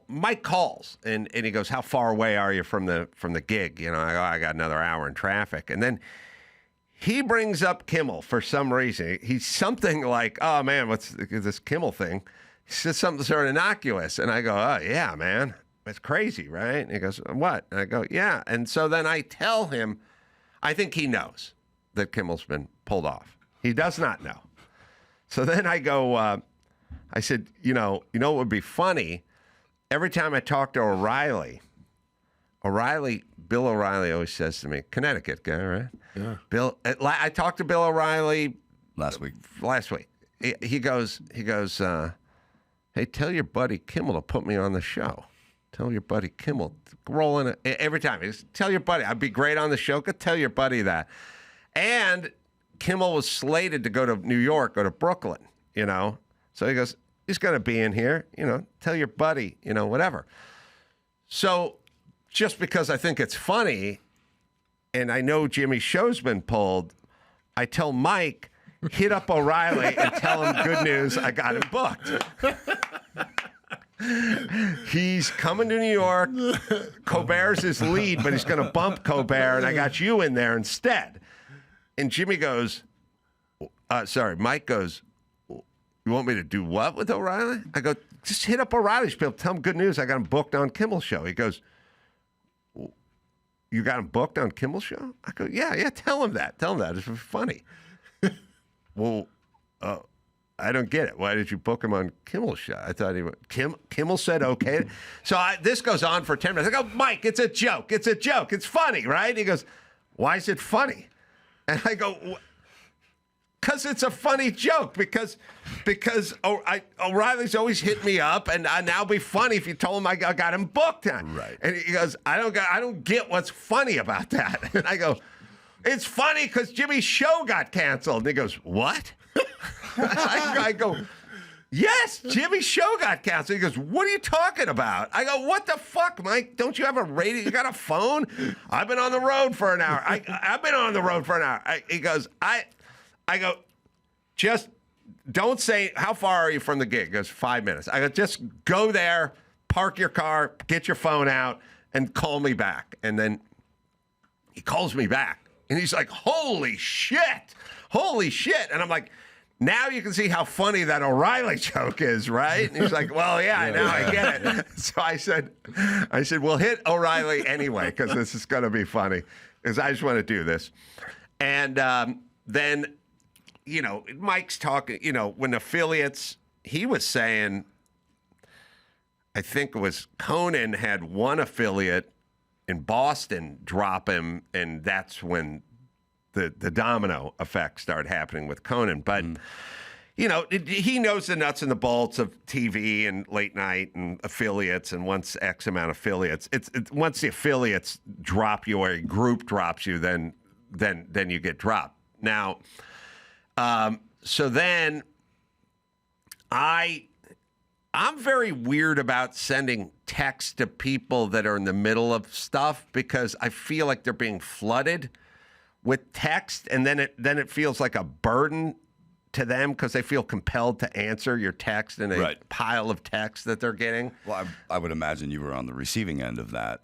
Mike calls, and he goes, "How far away are you from the gig?" I go, "I got another hour in traffic." And then he brings up Kimmel for some reason. He's something like, "Oh, man, what's this Kimmel thing?" He says something sort of innocuous. And I go, "Oh, yeah, man. That's crazy, right?" And he goes, "What?" And I go, "Yeah." And so then I tell him, I think he knows that Kimmel's been pulled off. He does not know. So then I go, I said, what would be funny? Every time I talk to Bill O'Reilly always says to me, Connecticut guy, right? Yeah. Bill, I talked to Bill O'Reilly last week. He goes, "Hey, tell your buddy Kimmel to put me on the show. Tell your buddy Kimmel, roll in it." Every time. He goes, "Tell your buddy, I'd be great on the show. Go tell your buddy that." And Kimmel was slated to go to New York, go to Brooklyn, So he goes, "He's going to be in here, tell your buddy, whatever." So just because I think it's funny, and I know Jimmy's show's been pulled, I tell Mike, hit up O'Reilly and tell him good news, I got him booked. He's coming to New York. Colbert's his lead, but he's going to bump Colbert, and I got you in there instead. And Jimmy goes, Mike goes, "You want me to do what with O'Reilly?" I go, "Just hit up O'Reilly's people. Tell him good news. I got him booked on Kimmel's show." He goes, "You got him booked on Kimmel's show?" I go, Yeah, tell him that. Tell him that. It's funny." Well, I don't get it. Why did you book him on Kimmel's show? I thought Kimmel said okay. So this goes on for 10 minutes. I go, "Mike, it's a joke. It's a joke. It's funny, right?" He goes, "Why is it funny?" And I go, Because it's a funny joke. Because O'Reilly's always hit me up, and now it'd be funny if you told him I got him booked. Right. And he goes, I don't get what's funny about that. And I go, it's funny because Jimmy's show got canceled. And he goes, what? I go, yes, Jimmy's show got canceled. He goes, what are you talking about? I go, what the fuck, Mike? Don't you have a radio? You got a phone? I've been on the road for an hour. I've been on the road for an hour. He goes, I go, just don't say, how far are you from the gig? He goes, 5 minutes. I go, just go there, park your car, get your phone out, and call me back. And then he calls me back. And he's like, holy shit. And I'm like, now you can see how funny that O'Reilly joke is, right? And he's like, well, yeah, now I get it. So I said, we'll hit O'Reilly anyway, because this is going to be funny, because I just want to do this. And then, Mike's talking, when affiliates, he was saying, I think it was Conan had one affiliate in Boston drop him, and that's when the domino effect started happening with Conan. But, he knows the nuts and the bolts of TV and late night and affiliates, and once X amount of affiliates, it's once the affiliates drop you or a group drops you, then you get dropped. Now, so then I'm very weird about sending texts to people that are in the middle of stuff, because I feel like they're being flooded with text, and then it feels like a burden to them because they feel compelled to answer your text in a pile of text that they're getting. Well, I would imagine you were on the receiving end of that.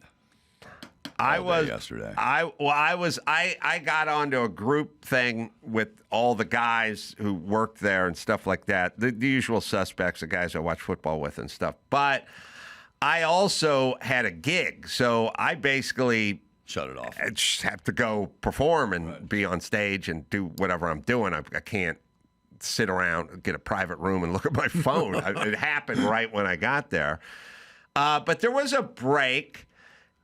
I was yesterday. I got onto a group thing with all the guys who worked there and stuff like that. The usual suspects, the guys I watch football with and stuff. But I also had a gig, so I basically shut it off. I just have to go perform and be on stage and do whatever I'm doing. I can't sit around, get a private room, and look at my phone. It happened right when I got there. But there was a break.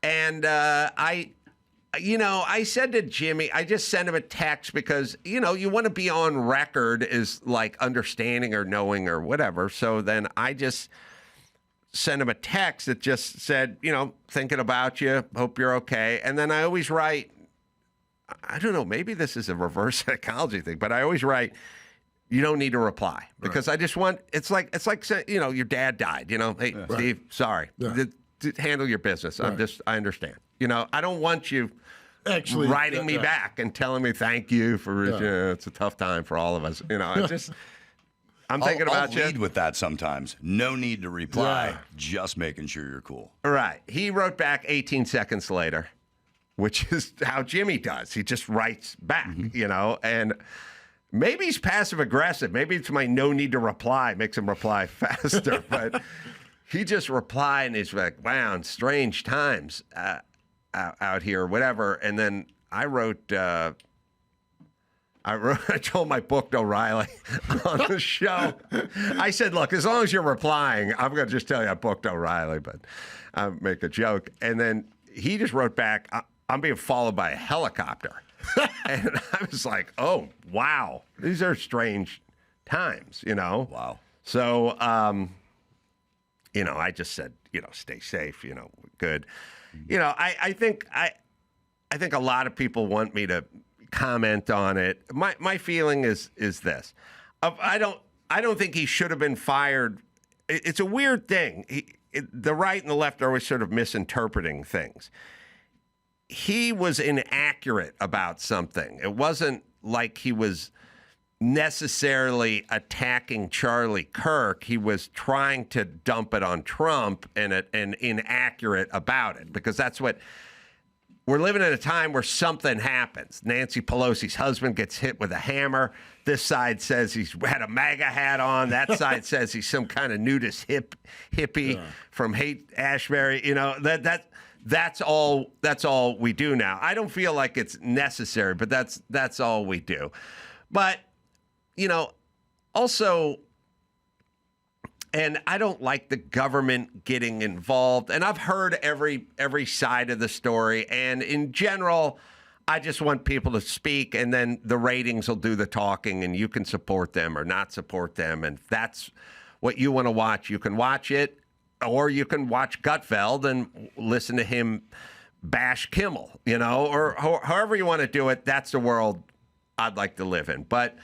And I said to Jimmy, I just sent him a text because, you want to be on record as like understanding or knowing or whatever. So then I just sent him a text that just said, thinking about you, hope you're okay. And then I always write, I don't know, maybe this is a reverse psychology thing, but I always write, you don't need to reply because I just want, it's like, your dad died, hey, Steve, sorry. Yeah. Handle your business. Right. I understand. I don't want you actually writing me back and telling me thank you for. It's a tough time for all of us. I'm thinking about you. I'll lead with that sometimes. No need to reply. Just making sure you're cool. Right. He wrote back 18 seconds later, which is how Jimmy does. He just writes back. And maybe he's passive aggressive. Maybe it's my no need to reply makes him reply faster, but. He just replied, and he's like, wow, strange times out here, or whatever. And then I told him I booked O'Reilly on the show. I said, look, as long as you're replying, I'm going to just tell you I booked O'Reilly, but I make a joke. And then he just wrote back, I'm being followed by a helicopter. And I was like, oh, wow, these are strange times, Wow. So, I just said, stay safe, good. I think a lot of people want me to comment on it. My feeling is this. I don't think he should have been fired. It's a weird thing. The right and the left are always sort of misinterpreting things. He was inaccurate about something. It wasn't like he was necessarily attacking Charlie Kirk. He was trying to dump it on Trump and inaccurate about it, because that's what we're living in, a time where something happens. Nancy Pelosi's husband gets hit with a hammer. This side says he's had a MAGA hat on. That side says he's some kind of nudist hippie from Haight-Ashbury. That's all we do now. I don't feel like it's necessary, but that's all we do. But also, and I don't like the government getting involved. And I've heard every side of the story. And in general, I just want people to speak, and then the ratings will do the talking, and you can support them or not support them. And if that's what you want to watch, you can watch it, or you can watch Gutfeld and listen to him bash Kimmel, or however you want to do it. That's the world I'd like to live in. But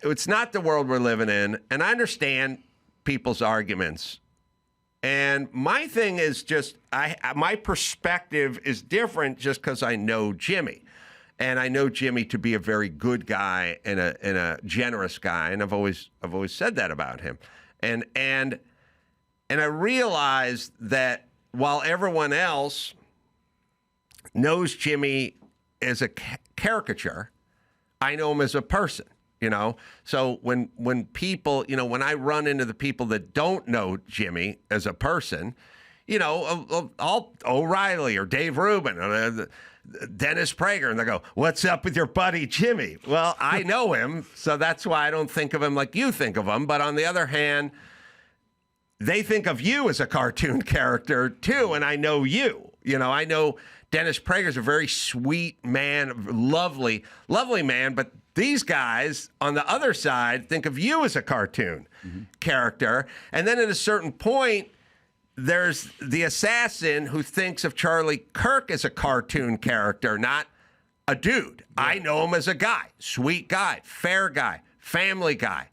it's not the world we're living in, and I understand people's arguments. And my thing is just, my perspective is different just because I know Jimmy. And I know Jimmy to be a very good guy and a generous guy, and I've always said that about him. And I realized that while everyone else knows Jimmy as a caricature, I know him as a person. So when people, when I run into the people that don't know Jimmy as a person, I'll O'Reilly or Dave Rubin or Dennis Prager, and they go, "What's up with your buddy Jimmy?" Well, I know him, so that's why I don't think of him like you think of him. But on the other hand, they think of you as a cartoon character too, and I know you. I know Dennis Prager's a very sweet man, lovely man, but these guys on the other side think of you as a cartoon character. And then at a certain point, there's the assassin who thinks of Charlie Kirk as a cartoon character, not a dude. Yeah. I know him as a guy, sweet guy, fair guy, family guy,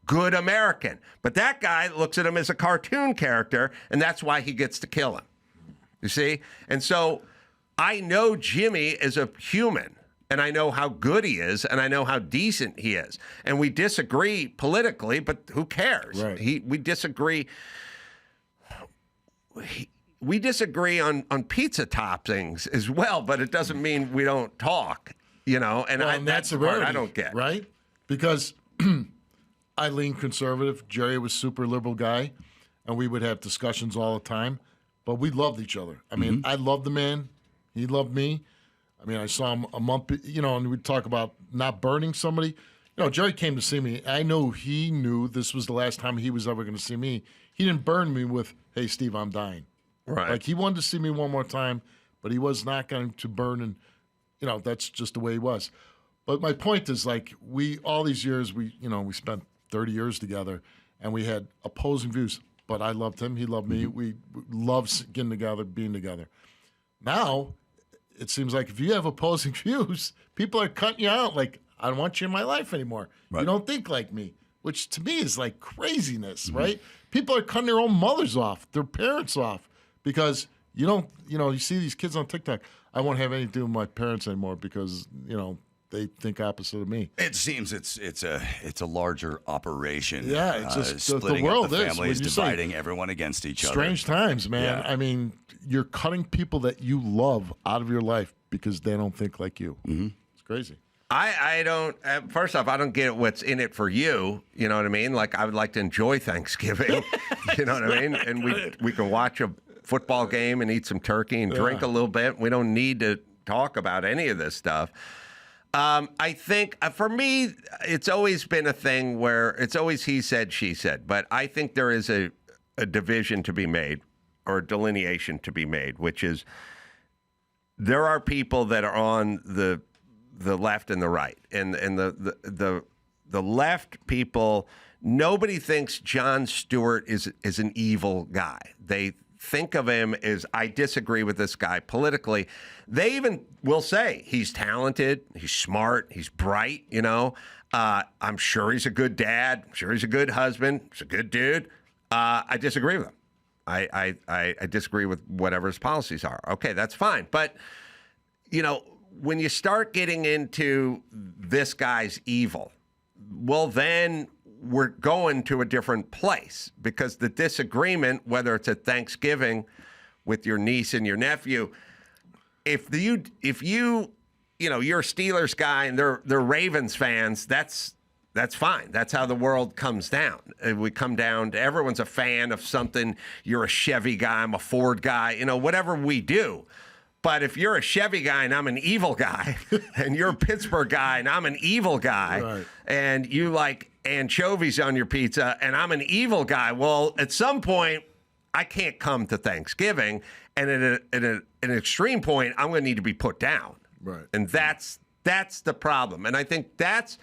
good American. But that guy looks at him as a cartoon character, and that's why he gets to kill him. You see? And so I know Jimmy as a human. And I know how good he is, and I know how decent he is. And we disagree politically, but who cares? Right. We disagree. We disagree on pizza toppings as well, but it doesn't mean we don't talk. And that's the part I don't get. Right? Because I lean conservative. Jerry was super liberal guy, and we would have discussions all the time. But we loved each other. I mean, I loved the man. He loved me. I mean, I saw him a month, and we'd talk about not burning somebody. Jerry came to see me. I know he knew this was the last time he was ever going to see me. He didn't burn me with, "Hey, Steve, I'm dying." Right. Like, he wanted to see me one more time, but he was not going to burn, and, that's just the way he was. But my point is, like, all these years, we spent 30 years together, and we had opposing views. But I loved him. He loved me. We loved getting together, being together. Now, it seems like if you have opposing views, people are cutting you out. Like, I don't want you in my life anymore. Right. You don't think like me, which to me is like craziness, right? People are cutting their own mothers off, their parents off, because you see these kids on TikTok. I won't have anything to do with my parents anymore because, they think opposite of me. It seems it's a larger operation. Yeah, it's just splitting the world up the is families, dividing everyone against each other. Strange times, man. Yeah. I mean, you're cutting people that you love out of your life because they don't think like you. It's crazy. I don't. First off, I don't get what's in it for you. You know what I mean? Like, I would like to enjoy Thanksgiving. You know what I mean? And we can watch a football game and eat some turkey and drink a little bit. We don't need to talk about any of this stuff. I think for me, it's always been a thing where it's always he said, she said. But I think there is a division to be made or a delineation to be made, which is there are people that are on the left and the right. And the left people, nobody thinks Jon Stewart is an evil guy. They think of him as, I disagree with this guy politically. They even will say he's talented, he's smart, he's bright, I'm sure he's a good dad. I'm sure he's a good husband. He's a good dude. I disagree with him. I disagree with whatever his policies are. Okay, that's fine. But, when you start getting into this guy's evil, well, then we're going to a different place because the disagreement, whether it's at Thanksgiving with your niece and your nephew, if you're a Steelers guy and they're Ravens fans, that's fine. That's how the world comes down. We come down to everyone's a fan of something. You're a Chevy guy, I'm a Ford guy, whatever we do. But if you're a Chevy guy and I'm an evil guy, and you're a Pittsburgh guy and I'm an evil guy, right, and you like anchovies on your pizza and I'm an evil guy, well, at some point, I can't come to Thanksgiving. And at an extreme point, I'm going to need to be put down. Right. And that's the problem. And I think that's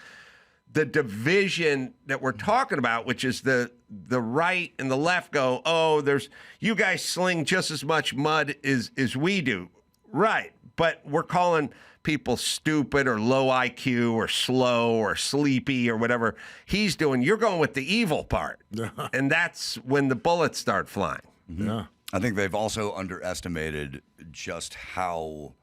the division that we're talking about, which is the right and the left go, oh, you guys sling just as much mud as we do. Right. But we're calling people stupid or low IQ or slow or sleepy or whatever he's doing. You're going with the evil part. And that's when the bullets start flying. Yeah. I think they've also underestimated just how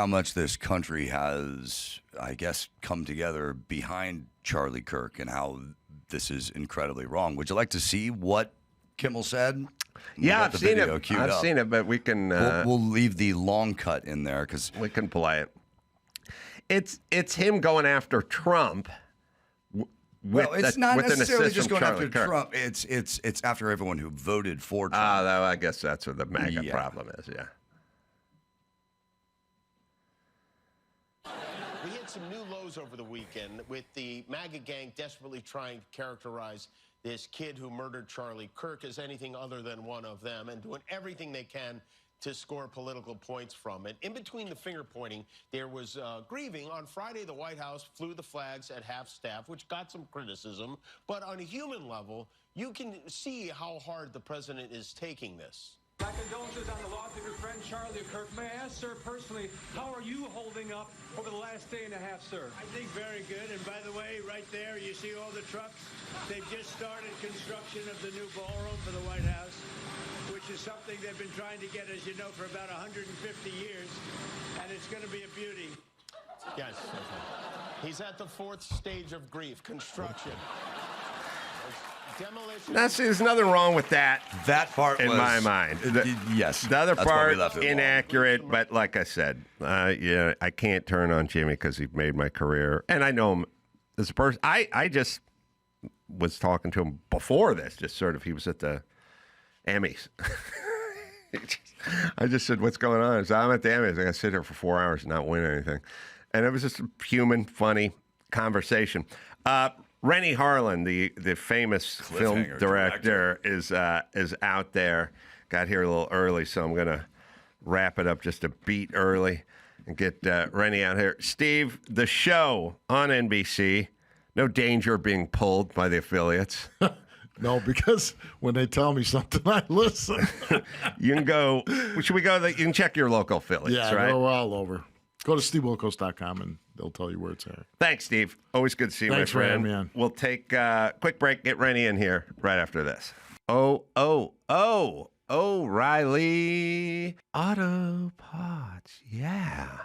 much this country has, I guess, come together behind Charlie Kirk and how this is incredibly wrong. Would you like to see what Kimmel said? Yeah, I've seen it. I've seen it, but we can. We'll leave the long cut in there because we can play it. It's him going after Trump. Well, it's not necessarily just going Charlie after Kirk. Trump. It's after everyone who voted for Trump. I guess that's what the MAGA problem is. Yeah. We hit some new lows over the weekend with the MAGA gang desperately trying to characterize this kid who murdered Charlie Kirk as anything other than one of them and doing everything they can to score political points from it. In between the finger pointing, there was grieving. On Friday, the White House flew the flags at half-staff, which got some criticism. But on a human level, you can see how hard the president is taking this. My condolences on the loss of your friend Charlie Kirk. May I ask, sir, personally, how are you holding up over the last day and a half, sir? I think very good. And by the way, right there, you see all the trucks? They've just started construction of the new ballroom for the White House, which is something they've been trying to get, as you know, for about 150 years. And it's going to be a beauty. Yes. He's at the fourth stage of grief, construction. Demolition. Now, see, there's nothing wrong with that. That part in my mind. Yes. The other part, inaccurate. inaccurate, but like I said, I can't turn on Jimmy because he made my career. And I know him as a person. I just was talking to him before this, just sort of, he was at the Emmys. I just said, what's going on? He said, I'm at the Emmys. I got to sit here for 4 hours and not win anything. And it was just a human, funny conversation. Renny Harlin, the famous film director, is out there. Got here a little early, so I'm going to wrap it up just a beat early and get Renny out here. Steve, the show on NBC, no danger of being pulled by the affiliates. No, because when they tell me something, I listen. You can go. Should we go? You can check your local affiliates, right? We're all over. Go to SteveWilkos.com and they'll tell you where it's at. Thanks, Steve. Always good to see you, Thanks my friend. For having me on. We'll take a quick break. Get Renny in here right after this. O'Reilly Auto Parts. Yeah.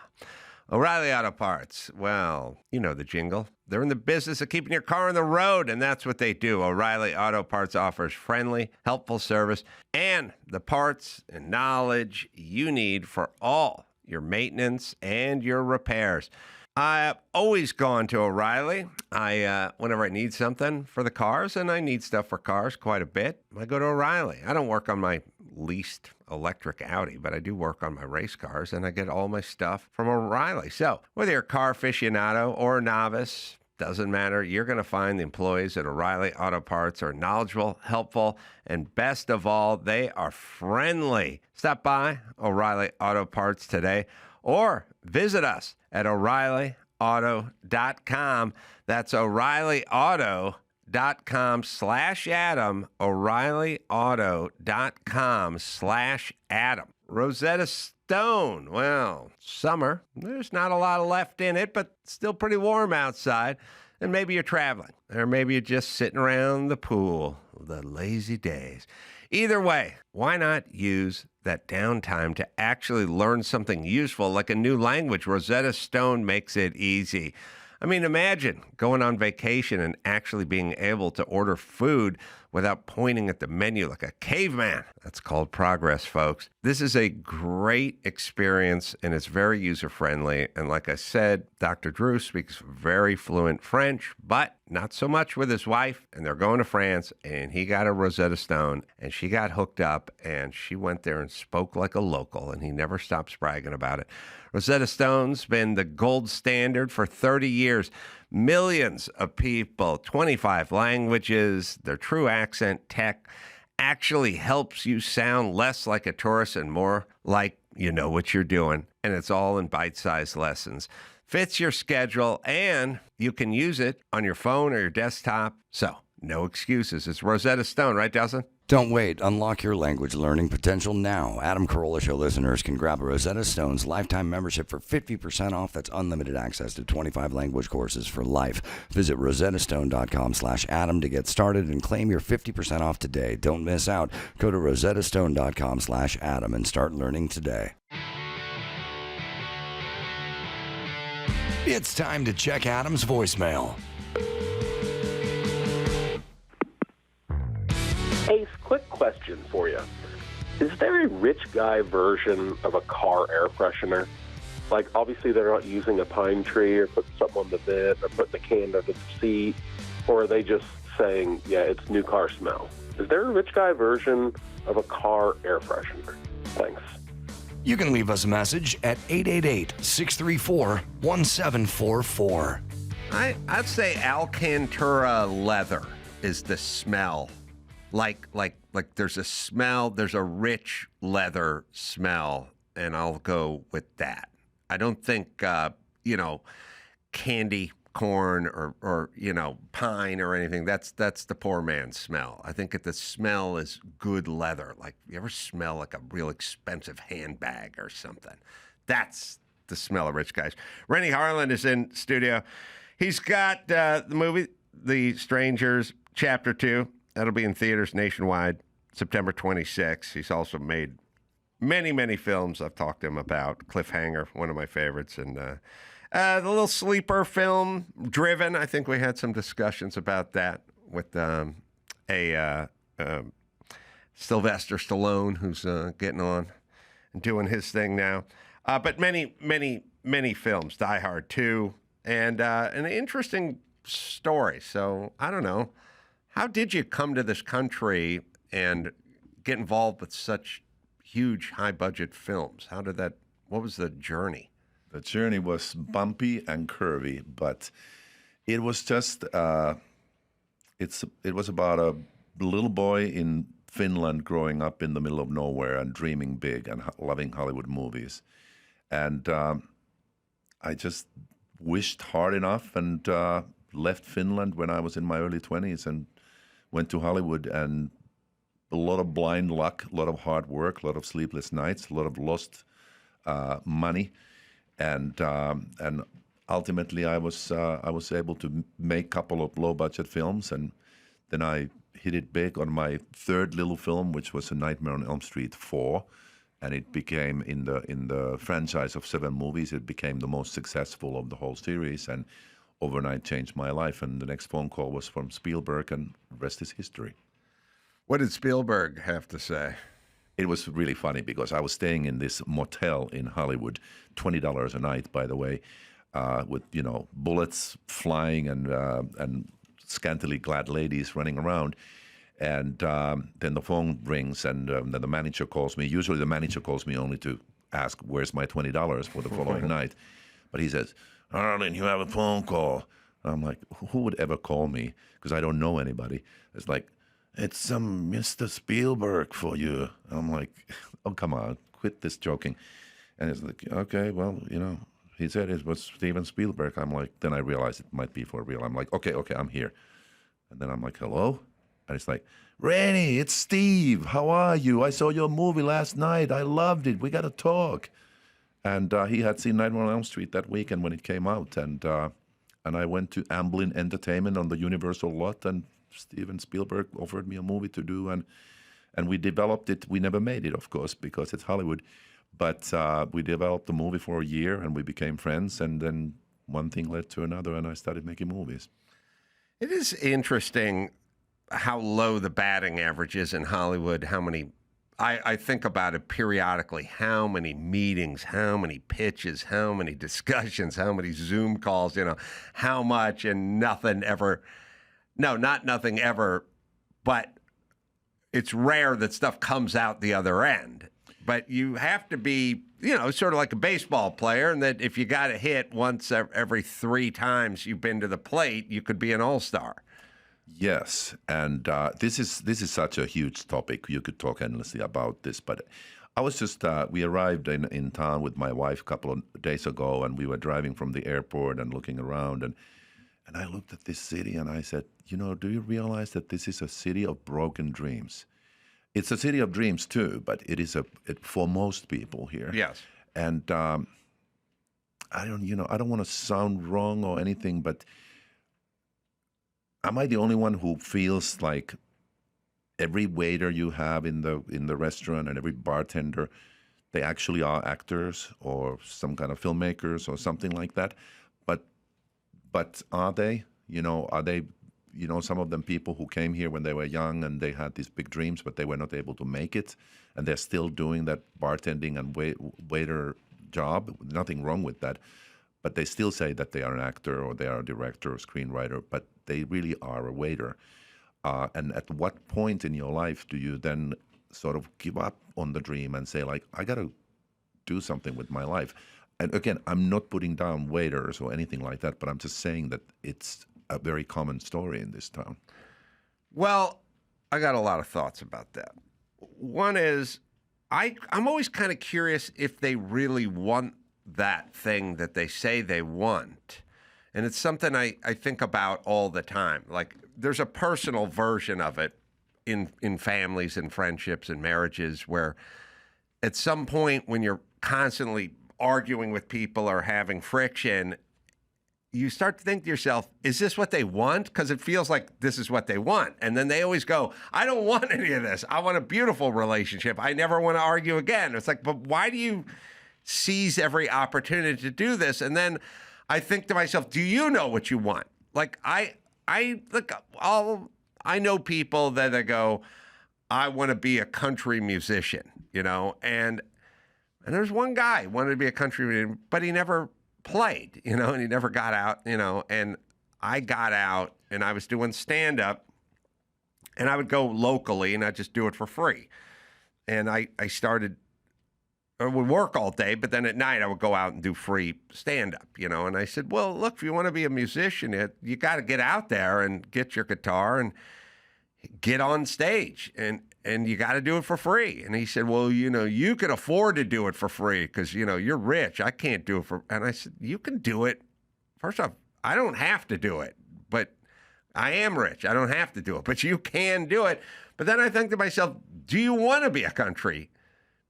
O'Reilly Auto Parts. Well, you know the jingle. They're in the business of keeping your car on the road, and that's what they do. O'Reilly Auto Parts offers friendly, helpful service and the parts and knowledge you need for all your maintenance and your repairs. I've always gone to O'Reilly. Whenever I need something for the cars, and I need stuff for cars quite a bit, I go to O'Reilly. I don't work on my leased electric Audi, but I do work on my race cars, and I get all my stuff from O'Reilly. So whether you're a car aficionado or a novice, doesn't matter. You're going to find the employees at O'Reilly Auto Parts are knowledgeable, helpful, and best of all, they are friendly. Stop by O'Reilly Auto Parts today or visit us at O'ReillyAuto.com. That's O'ReillyAuto.com/Adam, O'ReillyAuto.com/Adam. Rosetta Stone. Well, summer. There's not a lot left in it, but still pretty warm outside. And maybe you're traveling, or maybe you're just sitting around the pool. The lazy days. Either way, why not use that downtime to actually learn something useful like a new language? Rosetta Stone makes it easy. I mean, imagine going on vacation and actually being able to order food without pointing at the menu like a caveman. That's called progress, folks. This is a great experience, and it's very user-friendly. And like I said, Dr. Drew speaks very fluent French, but not so much with his wife. And they're going to France, and he got a Rosetta Stone, and she got hooked up, and she went there and spoke like a local, and he never stops bragging about it. Rosetta Stone's been the gold standard for 30 years. Millions of people, 25 languages, their true accent tech actually helps you sound less like a tourist and more like you know what you're doing. and it's all in bite-sized lessons. Fits your schedule, and you can use it on your phone or your desktop. So, no excuses. It's Rosetta Stone, right, Dawson? Don't wait. Unlock your language learning potential now. Adam Carolla Show listeners can grab a Rosetta Stone's lifetime membership for 50% off. That's unlimited access to 25 language courses for life. Visit rosettastone.com/Adam to get started and claim your 50% off today. Don't miss out. Go to rosettastone.com/Adam and start learning today. It's time to check Adam's voicemail. Ace, quick question for you. Is there a rich guy version of a car air freshener? Like, obviously they're not using a pine tree or putting something on the vent or putting a can under the seat, or are they just saying, yeah, it's new car smell? Is there a rich guy version of a car air freshener? Thanks. You can leave us a message at 888-634-1744. I'd say Alcantara leather is the smell. Like there's a smell, there's a rich leather smell, and I'll go with that. I don't think, candy corn or pine or anything. That's the poor man's smell. I think the smell is good leather. Like, you ever smell like a real expensive handbag or something? That's the smell of rich guys. Renny Harlin is in studio. He's got the movie The Strangers, Chapter 2. That'll be in theaters nationwide September 26th. He's also made many, many films I've talked to him about. Cliffhanger, one of my favorites. And the little sleeper film, Driven. I think we had some discussions about that with Sylvester Stallone, who's getting on and doing his thing now. But many, many, many films. Die Hard 2. And an interesting story. So, I don't know. How did you come to this country and get involved with such huge, high-budget films? What was the journey? The journey was bumpy and curvy, but it was just, it was about a little boy in Finland growing up in the middle of nowhere and dreaming big and loving Hollywood movies. And I just wished hard enough and left Finland when I was in my early 20s and went to Hollywood, and a lot of blind luck, a lot of hard work, a lot of sleepless nights, a lot of lost money, and ultimately I was able to make a couple of low budget films, and then I hit it big on my third little film, which was A Nightmare on Elm Street 4, and it became in the franchise of 7 movies, it became the most successful of the whole series, and overnight changed my life. And the next phone call was from Spielberg, and the rest is history. What did Spielberg have to say? It was really funny because I was staying in this motel in Hollywood, $20 a night, by the way, with bullets flying and scantily clad ladies running around. And then the phone rings, and then the manager calls me. Usually the manager calls me only to ask, where's my $20 for the following night? But he says, Harlin, you have a phone call. I'm like, who would ever call me? Because I don't know anybody. It's like, it's some Mr. Spielberg for you. I'm like, oh, come on, quit this joking. And it's like, okay, well, he said it was Steven Spielberg. I'm like, then I realized it might be for real. I'm like, okay, I'm here. And then I'm like, hello? And it's like, Renny, it's Steve. How are you? I saw your movie last night. I loved it. We got to talk. And he had seen Nightmare on Elm Street that weekend when it came out. And I went to Amblin Entertainment on the Universal lot, and Steven Spielberg offered me a movie to do. And we developed it. We never made it, of course, because it's Hollywood. But we developed the movie for a year, and we became friends. And then one thing led to another, and I started making movies. It is interesting how low the batting average is in Hollywood, how many... I think about it periodically, how many meetings, how many pitches, how many discussions, how many Zoom calls, how much, and nothing ever. No, not nothing ever, but it's rare that stuff comes out the other end. But you have to be, sort of like a baseball player, and that if you got a hit once every 3 times you've been to the plate, you could be an all-star. Yes, and this is such a huge topic. You could talk endlessly about this, but I was just, we arrived in town with my wife a couple of days ago, and we were driving from the airport and looking around, and I looked at this city and I said, do you realize that this is a city of broken dreams? It's a city of dreams too, but it is for most people here. Yes. And I don't want to sound wrong or anything, but am I the only one who feels like every waiter you have in the restaurant and every bartender, they actually are actors or some kind of filmmakers or something like that? But are they? Are they? Some of them people who came here when they were young and they had these big dreams, but they were not able to make it, and they're still doing that bartending and waiter job. Nothing wrong with that, but they still say that they are an actor or they are a director or screenwriter, but they really are a waiter. And at what point in your life do you then sort of give up on the dream and say, like, I got to do something with my life? And again, I'm not putting down waiters or anything like that, but I'm just saying that it's a very common story in this town. Well, I got a lot of thoughts about that. One is, I'm always kind of curious if they really want that thing that they say they want. And it's something I think about all the time. Like, there's a personal version of it in families and friendships and marriages where at some point when you're constantly arguing with people or having friction, you start to think to yourself, is this what they want? Because it feels like this is what they want. And then they always go, I don't want any of this. I want a beautiful relationship. I never want to argue again. It's like, but why do you seize every opportunity to do this? And then I think to myself, do you know what you want? Like, I know people that they go, I want to be a country musician, and there's one guy who wanted to be a country musician, but he never played, and he never got out, and I got out and I was doing stand-up, and I would go locally and I'd just do it for free. And I would work all day, but then at night I would go out and do free stand-up, and I said, well, look, if you want to be a musician, you got to get out there and get your guitar and get on stage, and you got to do it for free. And he said, well, you can afford to do it for free because, you're rich. I can't do it and I said, you can do it. First off, I don't have to do it, but I am rich. I don't have to do it, but you can do it. But then I think to myself, do you want to be a country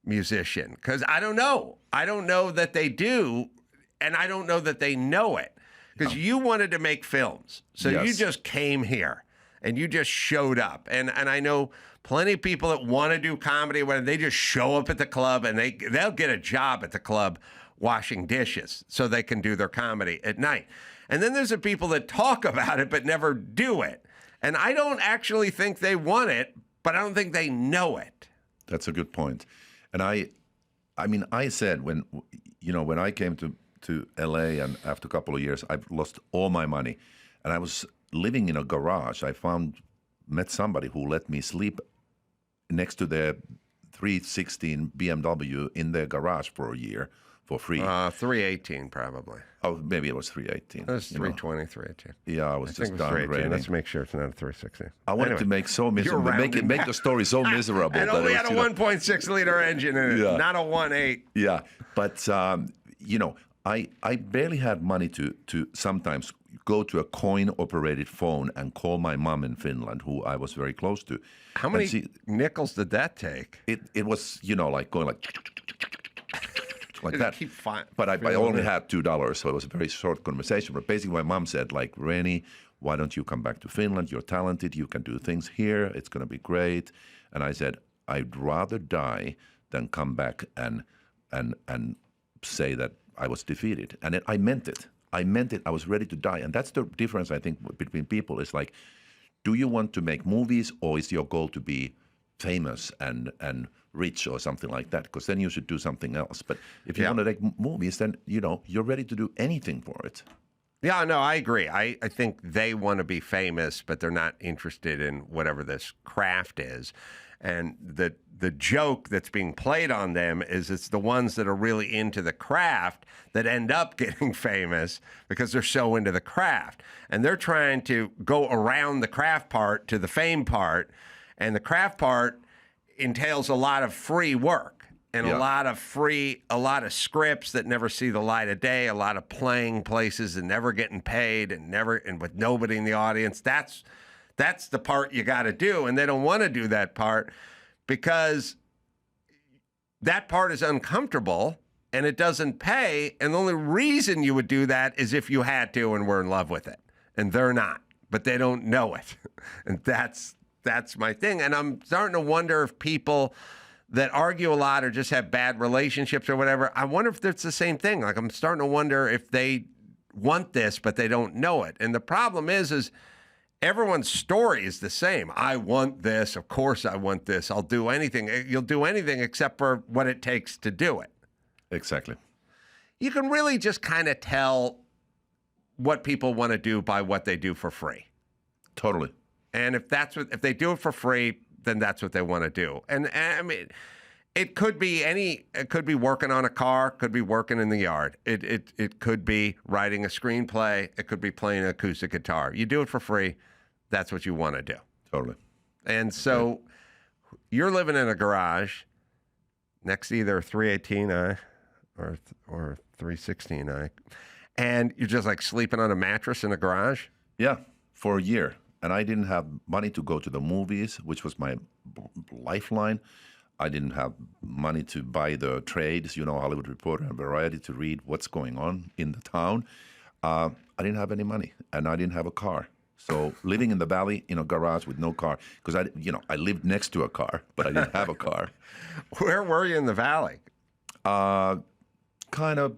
musician? Because I don't know. I don't know that they do, and I don't know that they know it. Because you wanted to make films. So Yes. you just came here and you just showed up. And I know plenty of people that want to do comedy where they just show up at the club and they'll get a job at the club washing dishes so they can do their comedy at night. And then there's the people that talk about it but never do it. And I don't actually think they want it, but I don't think they know it. That's a good point. And I said when I came to LA and after a couple of years, I've lost all my money. And I was living in a garage. I met somebody who let me sleep next to their 316 BMW in their garage for a year for free. 318 probably. Oh, maybe it was 318. It was 320, 318. Yeah, I was just downgrading. Let's make sure it's not a 316. I wanted to make so miserable, make the story so miserable. It only had a 1.6 liter engine in it, not a 1.8. Yeah, but I barely had money to sometimes go to a coin-operated phone and call my mom in Finland, who I was very close to. How many nickels did that take? It was, like going like that. But I only had $2, so it was a very short conversation. But basically my mom said, like, Renny, why don't you come back to Finland? You're talented. You can do things here. It's going to be great. And I said, I'd rather die than come back and say that I was defeated. And I meant it. I was ready to die. And that's the difference, I think, between people. Is like, do you want to make movies, or is your goal to be famous and rich or something like that? Because then you should do something else. But if you want to make movies, then, you're ready to do anything for it. Yeah, no, I agree. I think they want to be famous, but they're not interested in whatever this craft is. And the joke that's being played on them is it's the ones that are really into the craft that end up getting famous because they're so into the craft. And they're trying to go around the craft part to the fame part. And the craft part entails a lot of free work. and a lot of scripts that never see the light of day, a lot of playing places and never getting paid and with nobody in the audience. That's the part you got to do, and they don't want to do that part because that part is uncomfortable and it doesn't pay, and the only reason you would do that is if you had to and were in love with it, and they're not, but they don't know it, and that's my thing. And I'm starting to wonder if people that argue a lot or just have bad relationships or whatever, I wonder if it's the same thing. Like, I'm starting to wonder if they want this, but they don't know it. And the problem is everyone's story is the same. I want this. Of course I want this. I'll do anything. You'll do anything except for what it takes to do it. Exactly. You can really just kind of tell what people want to do by what they do for free. Totally. And if they do it for free, then that's what they want to do. And I mean, it could be working on a car, could be working in the yard. It could be writing a screenplay, it could be playing an acoustic guitar. You do it for free, that's what you want to do. Totally. And so you're living in a garage next to either 318i or 316i, and you're just like sleeping on a mattress in a garage? Yeah, for a year. And I didn't have money to go to the movies, which was my lifeline. I didn't have money to buy the trades, Hollywood Reporter and Variety, to read what's going on in the town. I didn't have any money, and I didn't have a car. So living in the valley in a garage with no car, because I lived next to a car, but I didn't have a car. Where were you in the valley? Kind of,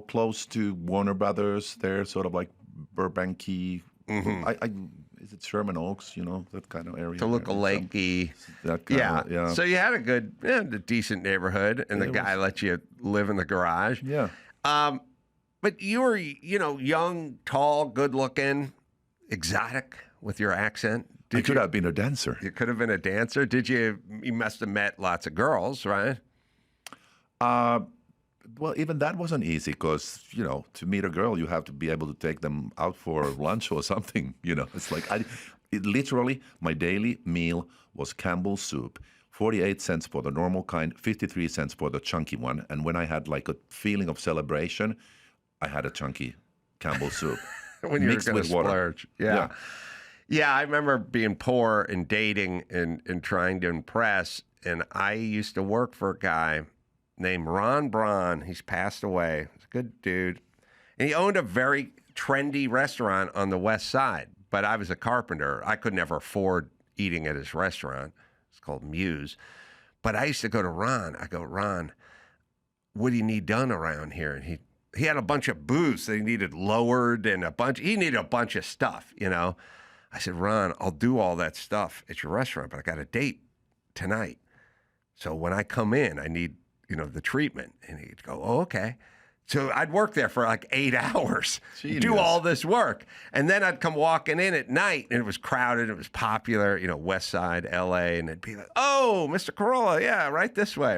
close to Warner Brothers there, sort of like Burbank-y. Mm-hmm. Is it Sherman Oaks, that kind of area? Toluca Lakey. Yeah. So you had a decent neighborhood, and the guy let you live in the garage. Yeah. But you were, young, tall, good-looking, exotic with your accent. I could have been a dancer. You could have been a dancer. You must have met lots of girls, right? Well, even that wasn't easy because, to meet a girl, you have to be able to take them out for lunch or something. It's like literally my daily meal was Campbell's soup, 48 cents for the normal kind, 53 cents for the chunky one. And when I had like a feeling of celebration, I had a chunky Campbell's soup. When you mixed were going to splurge. Yeah. Yeah, I remember being poor and dating and trying to impress. And I used to work for a guy named Ron Braun. He's passed away. He's a good dude. And he owned a very trendy restaurant on the west side. But I was a carpenter. I could never afford eating at his restaurant. It's called Muse. But I used to go to Ron. I go, Ron, what do you need done around here? And he had a bunch of booths that he needed lowered and he needed a bunch of stuff, I said, Ron, I'll do all that stuff at your restaurant, but I got a date tonight. So when I come in, I need the treatment. And he'd go, oh, okay. So I'd work there for like 8 hours, do all this work. And then I'd come walking in at night, and it was crowded. It was popular, West Side, L.A. And it'd be like, oh, Mr. Carolla, yeah, right this way.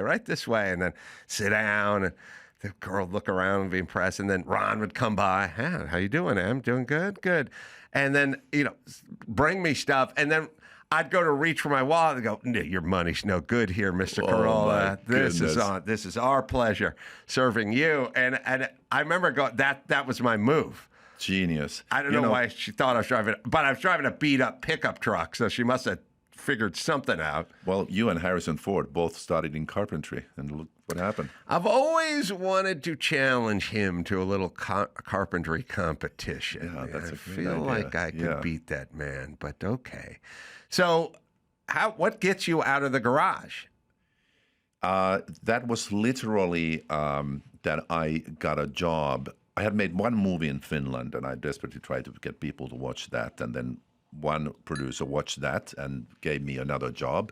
And then sit down, and the girl would look around and be impressed. And then Ron would come by. How you doing, Em? Doing good? Good. And then, bring me stuff. And then I'd go to reach for my wallet and go, no, your money's no good here, Mr. Carolla. This is our pleasure serving you. And I remember going, that was my move. Genius. I don't know why she thought I was driving, but I was driving a beat up pickup truck, so she must have figured something out. Well, you and Harrison Ford both started in carpentry, and look what happened. I've always wanted to challenge him to a little carpentry competition. Yeah, that's I a feel idea. like I could beat that man, but okay. So, what gets you out of the garage? That was literally that I got a job. I had made one movie in Finland, and I desperately tried to get people to watch that. And then one producer watched that and gave me another job.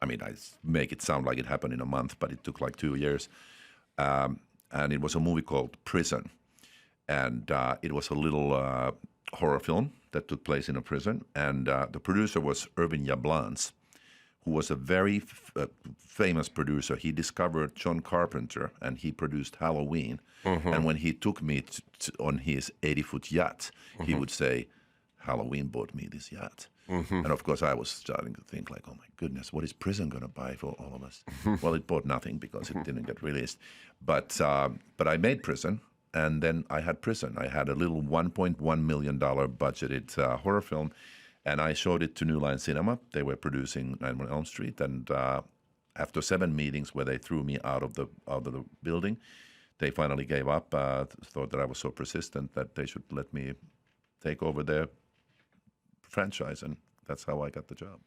I mean, I make it sound like it happened in a month, but it took like 2 years. And it was a movie called Prison. And it was a little horror film that took place in a prison. And the producer was Irvin Yablans, who was a very famous producer. He discovered John Carpenter, and he produced Halloween. Mm-hmm. And when he took me on his 80-foot yacht, he would say, Halloween bought me this yacht. Mm-hmm. And of course, I was starting to think like, oh my goodness, what is prison going to buy for all of us? Well, it bought nothing because it didn't get released. But I made Prison, and then I had Prison. I had a little $1.1 million budgeted horror film, and I showed it to New Line Cinema. They were producing 91 Elm Street, and after 7 meetings where they threw me out of the building, they finally gave up. Thought that I was so persistent that they should let me take over their franchise, and that's how I got the job.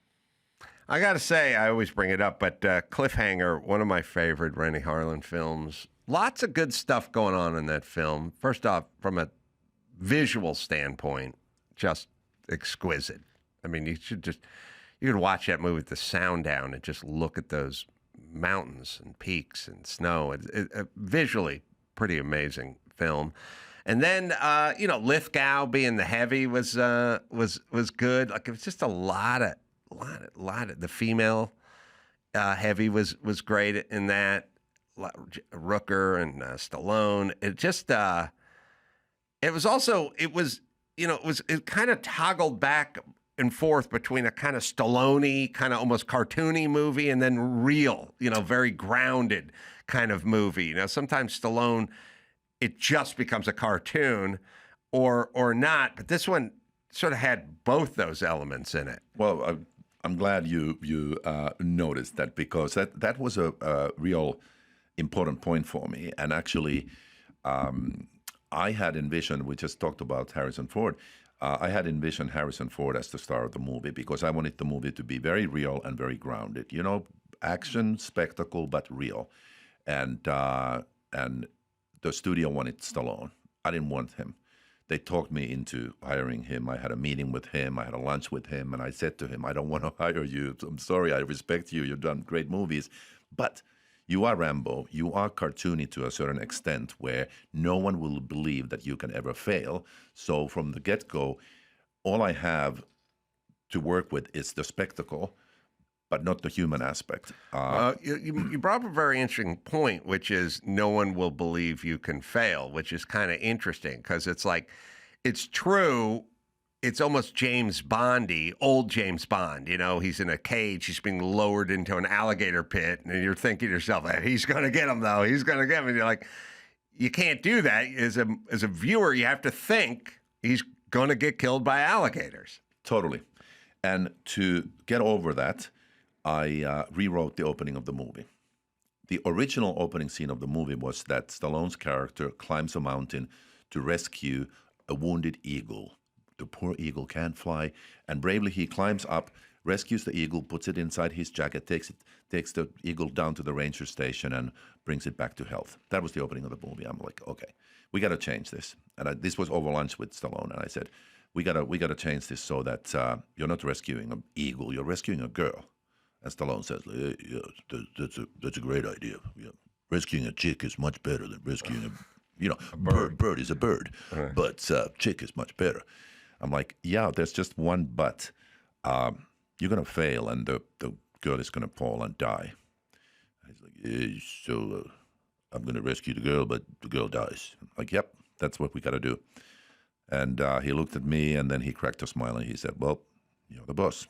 I got to say, I always bring it up, but Cliffhanger, one of my favorite Renny Harlin films. Lots of good stuff going on in that film. First off, from a visual standpoint, just exquisite. I mean, you could watch that movie with the sound down and just look at those mountains and peaks and snow. Visually, pretty amazing film. And then, Lithgow being the heavy was good. Like, it was just a lot of the female heavy was great in that. Rooker and Stallone. It just it kind of toggled back and forth between a kind of Stallone-y, kind of almost cartoony movie, and then real, very grounded kind of movie. Sometimes Stallone, it just becomes a cartoon or not, but this one sort of had both those elements in it. Well, I'm glad you noticed that, because that was a real important point for me. And actually, I had envisioned, we just talked about Harrison Ford, I had envisioned Harrison Ford as the star of the movie because I wanted the movie to be very real and very grounded. Action, spectacle, but real. And the studio wanted Stallone. I didn't want him. They talked me into hiring him. I had a meeting with him. I had a lunch with him. And I said to him, I don't want to hire you. I'm sorry. I respect you. You've done great movies. But you are Rambo. You are cartoony to a certain extent where no one will believe that you can ever fail. So from the get-go, all I have to work with is the spectacle, but not the human aspect. You brought up a very interesting point, which is no one will believe you can fail, which is kind of interesting because it's like, it's true. It's almost James Bondy, old James Bond. He's in a cage. He's being lowered into an alligator pit. And you're thinking to yourself, hey, he's going to get him, though. He's going to get him. And you're like, you can't do that. As a viewer, you have to think he's going to get killed by alligators. Totally. And to get over that, I rewrote the opening of the movie. The original opening scene of the movie was that Stallone's character climbs a mountain to rescue a wounded eagle. The poor eagle can't fly, and bravely he climbs up, rescues the eagle, puts it inside his jacket, takes the eagle down to the ranger station, and brings it back to health. That was the opening of the movie. I'm like, okay, we got to change this. And this was over lunch with Stallone, and I said, we got to change this so that you're not rescuing an eagle, you're rescuing a girl. And Stallone says, yeah, that's a great idea. Yeah. Rescuing a chick is much better than rescuing a bird. Bird is a bird, but chick is much better. I'm like, yeah, there's just one but. You're going to fail, and the girl is going to fall and die. He's like, yeah, so I'm going to rescue the girl, but the girl dies. I'm like, yep, that's what we got to do. And he looked at me, and then he cracked a smile, and he said, well, you're the boss.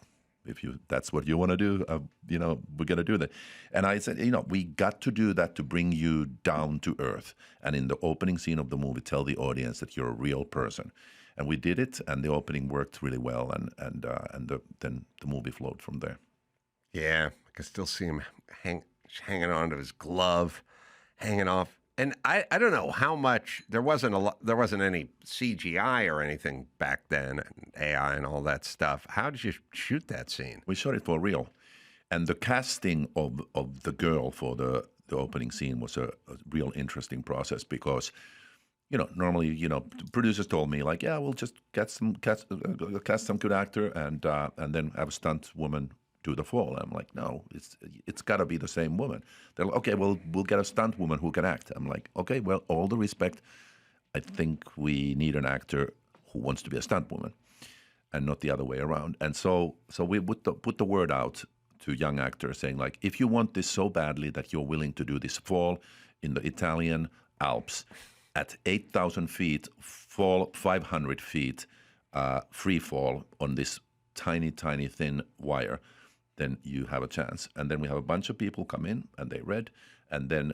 If that's what you want to do, we're going to do that. And I said, we got to do that to bring you down to earth. And in the opening scene of the movie, tell the audience that you're a real person. And we did it, and the opening worked really well, and then the movie flowed from there. Yeah, I can still see him hanging on to his glove, hanging off. And I don't know how much there wasn't any CGI or anything back then, and AI and all that stuff. How did you shoot that scene? We shot it for real, and the casting of the girl for the opening scene was a real interesting process because. Normally, producers told me like, yeah, we'll just cast some good actor and then have a stunt woman do the fall. I'm like, no, it's got to be the same woman. They're like, okay, well, we'll get a stunt woman who can act. I'm like, okay, well, all the respect, I think we need an actor who wants to be a stunt woman, and not the other way around. And so we put the word out to young actors saying like, if you want this so badly that you're willing to do this fall in the Italian Alps. At 8,000 feet, fall 500 feet, free fall on this tiny, tiny, thin wire, then you have a chance. And then we have a bunch of people come in, and they read. And then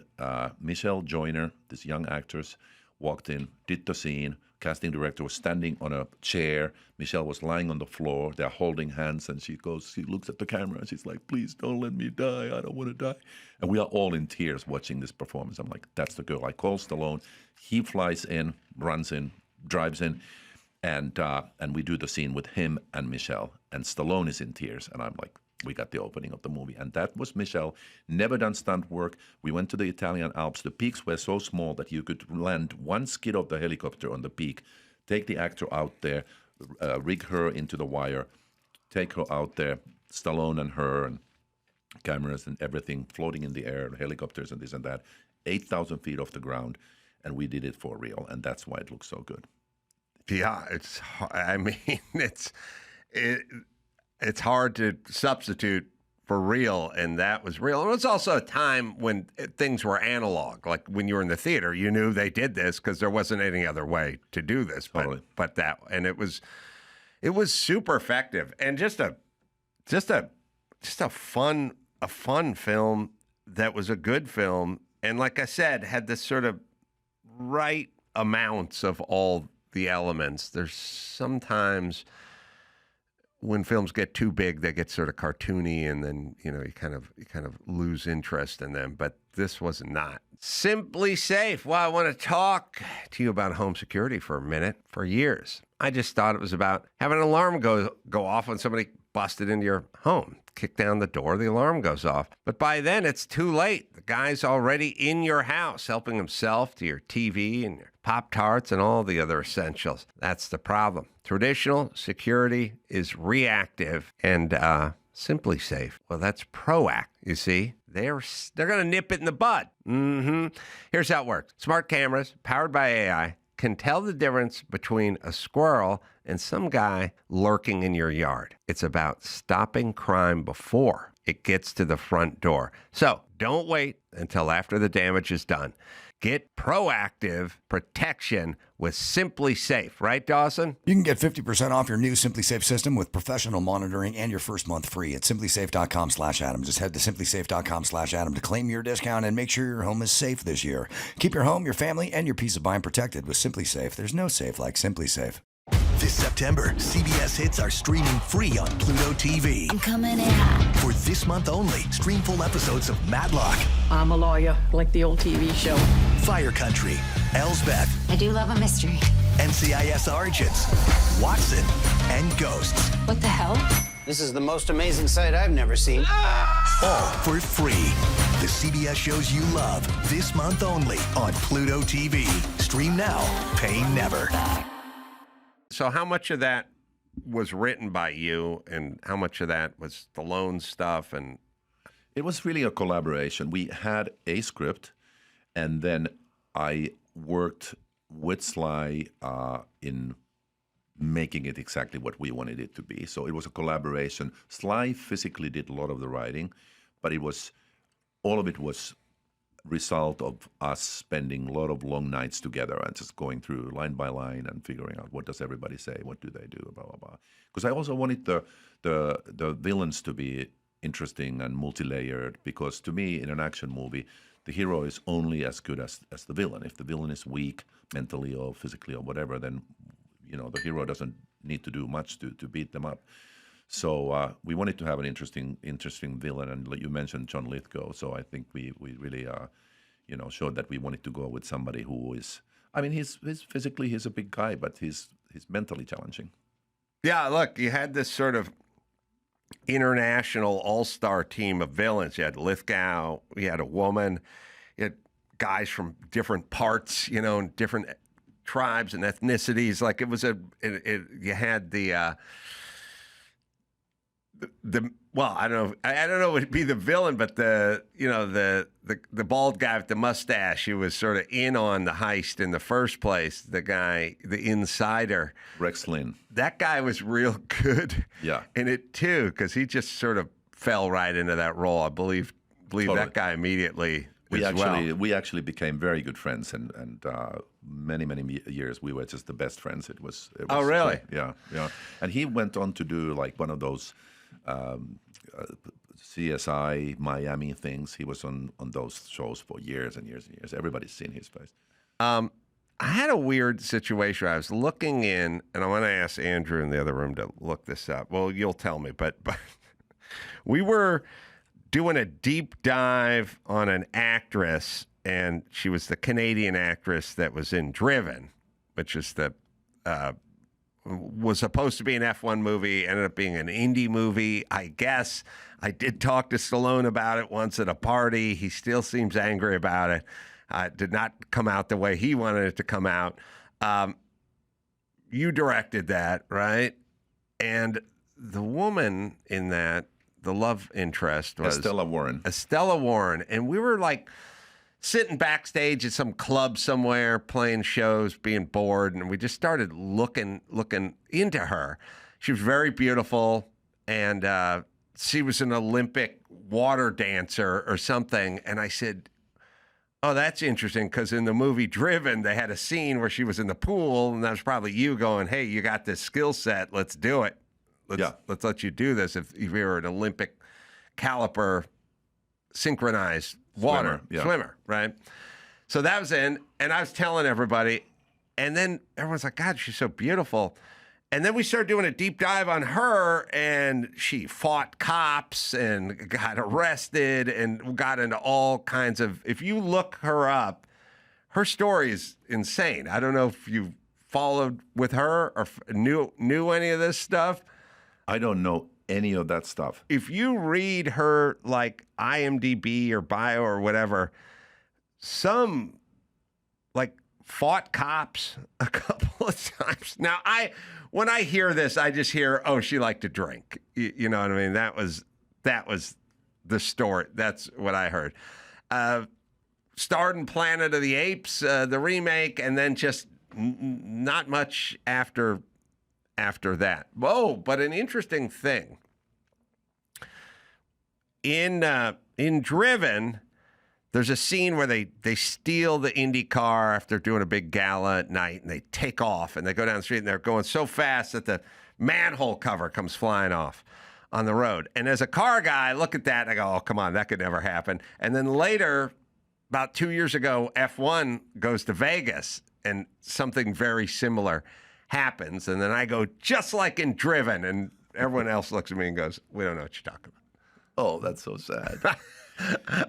Michelle Joyner, this young actress, walked in, did the scene. Casting director was standing on a chair. Michelle was lying on the floor. They're holding hands, and she looks at the camera, and she's like, please don't let me die. I don't want to die. And we are all in tears watching this performance. I'm like, that's the girl. I call Stallone. He flies in, runs in, drives in, and we do the scene with him and Michelle. And Stallone is in tears, and I'm like, we got the opening of the movie. And that was Michelle. Never done stunt work. We went to the Italian Alps. The peaks were so small that you could land one skid of the helicopter on the peak, take the actor out there, rig her into the wire, take her out there, Stallone and her and cameras and everything floating in the air, helicopters and this and that, 8,000 feet off the ground. And we did it for real. And that's why it looks so good. Yeah, it's hard to substitute for real, and that was real. It was also a time when things were analog. Like when you were in the theater, you knew they did this because there wasn't any other way to do this. Totally. But it was super effective, and just a fun film that was a good film, and like I said, had this sort of right amounts of all the elements. There's sometimes when films get too big, they get sort of cartoony, and then you kind of lose interest in them. But this was not. Simply Safe. Well, I want to talk to you about home security for a minute. For years, I just thought it was about having an alarm go off when somebody busted into your home. Kick down the door, the alarm goes off. But by then, it's too late. The guy's already in your house, helping himself to your TV and your Pop-Tarts and all the other essentials. That's the problem. Traditional security is reactive, and Simply Safe, well, that's proactive. You see, they're going to nip it in the bud. Here's how it works. Smart cameras, powered by AI, can tell the difference between a squirrel and some guy lurking in your yard. It's about stopping crime before it gets to the front door. So don't wait until after the damage is done. Get proactive protection with Simply Safe. Right, Dawson? You can get 50% off your new Simply Safe system with professional monitoring and your first month free at simplysafe.com/Adam. Just head to simplysafe.com/Adam to claim your discount and make sure your home is safe this year. Keep your home, your family, and your peace of mind protected with Simply Safe. There's no safe like Simply Safe. This September, CBS hits are streaming free on Pluto TV. I'm coming in hot. For this month only, stream full episodes of Matlock, I'm a lawyer, like the old TV show. Fire Country, Elsbeth, I do love a mystery. NCIS Origins, Watson, and Ghosts. What the hell? This is the most amazing sight I've never seen. All for free. The CBS shows you love, this month only on Pluto TV. Stream now, pay never. So how much of that was written by you, and how much of that was Stallone's stuff? And it was really a collaboration. We had a script, and then I worked with Sly in making it exactly what we wanted it to be. So it was a collaboration. Sly physically did a lot of the writing, but all of it was result of us spending a lot of long nights together and just going through line by line and figuring out what does everybody say, what do they do, blah blah blah. Because I also wanted the villains to be interesting and multi-layered. Because to me, in an action movie, the hero is only as good as the villain. If the villain is weak mentally or physically or whatever, then the hero doesn't need to do much to beat them up. So we wanted to have an interesting villain, and you mentioned John Lithgow. So I think we really showed that we wanted to go with somebody who is. I mean, he's physically he's a big guy, but he's mentally challenging. Yeah, look, you had this sort of international all-star team of villains. You had Lithgow, you had a woman, you had guys from different parts, and different tribes and ethnicities. Like it was you had the well, I don't know would be the villain, but the bald guy with the mustache who was sort of in on the heist in the first place, the guy, the insider, Rex Lynn. That guy was real good, in it too, because he just sort of fell right into that role. I believe totally. That guy immediately as well. We actually became very good friends, and many years we were just the best friends. It was Oh, really? Yeah. And he went on to do like one of those CSI Miami things. He was on those shows for years and years and years. Everybody's seen his face. I had a weird situation. I was looking in, and I want to ask Andrew in the other room to look this up. Well, you'll tell me, but we were doing a deep dive on an actress, and she was the Canadian actress that was in Driven, which is the was supposed to be an F1 movie, ended up being an indie movie, I guess. I did talk to Stallone about it once at a party. He still seems angry about it. Did not come out the way he wanted it to come out. You directed that, right? And the woman in that, the love interest was Estella Warren. Estella Warren. And we were like sitting backstage at some club somewhere, playing shows, being bored, and we just started looking into her. She was very beautiful, and she was an Olympic water dancer or something. And I said, oh, that's interesting, because in the movie Driven, they had a scene where she was in the pool, and that was probably you going, hey, you got this skill set, let's do it. Let's let you do this if you're an Olympic caliper synchronized water swimmer, right? So that was in, and I was telling everybody, and then everyone's like, God, she's so beautiful. And then we started doing a deep dive on her, and she fought cops and got arrested and got into all kinds of, if you look her up, her story is insane. I don't know if you followed with her or knew any of this stuff. I don't know any of that stuff. If you read her like IMDb or bio or whatever, some like fought cops a couple of times. Now, when I hear this, I just hear, oh, she liked to drink. You know what I mean? That was the story. That's what I heard. Starred in Planet of the Apes, the remake, and then just not much after that. Whoa, but an interesting thing. In Driven, there's a scene where they steal the Indy car after doing a big gala at night, and they take off, and they go down the street, and they're going so fast that the manhole cover comes flying off on the road. And as a car guy, I look at that, and I go, oh, come on, that could never happen. And then later, about 2 years ago, F1 goes to Vegas, and something very similar happens. And then I go, just like in Driven, and everyone else looks at me and goes, we don't know what you're talking about. Oh, that's so sad.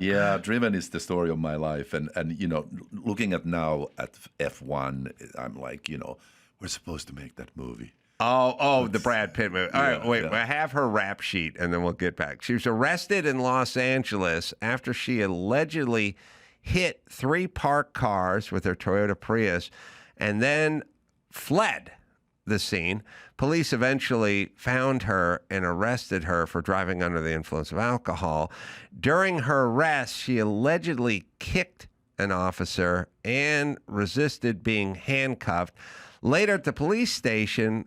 Yeah, Driven is the story of my life. And you know, looking at now at F1, I'm like, you know, we're supposed to make that movie. Oh, the Brad Pitt movie. All right, wait, I have her rap sheet, and then we'll get back. She was arrested in Los Angeles after she allegedly hit 3 parked cars with her Toyota Prius and then fled the scene. Police eventually found her and arrested her for driving under the influence of alcohol. During her arrest, she allegedly kicked an officer and resisted being handcuffed. Later at the police station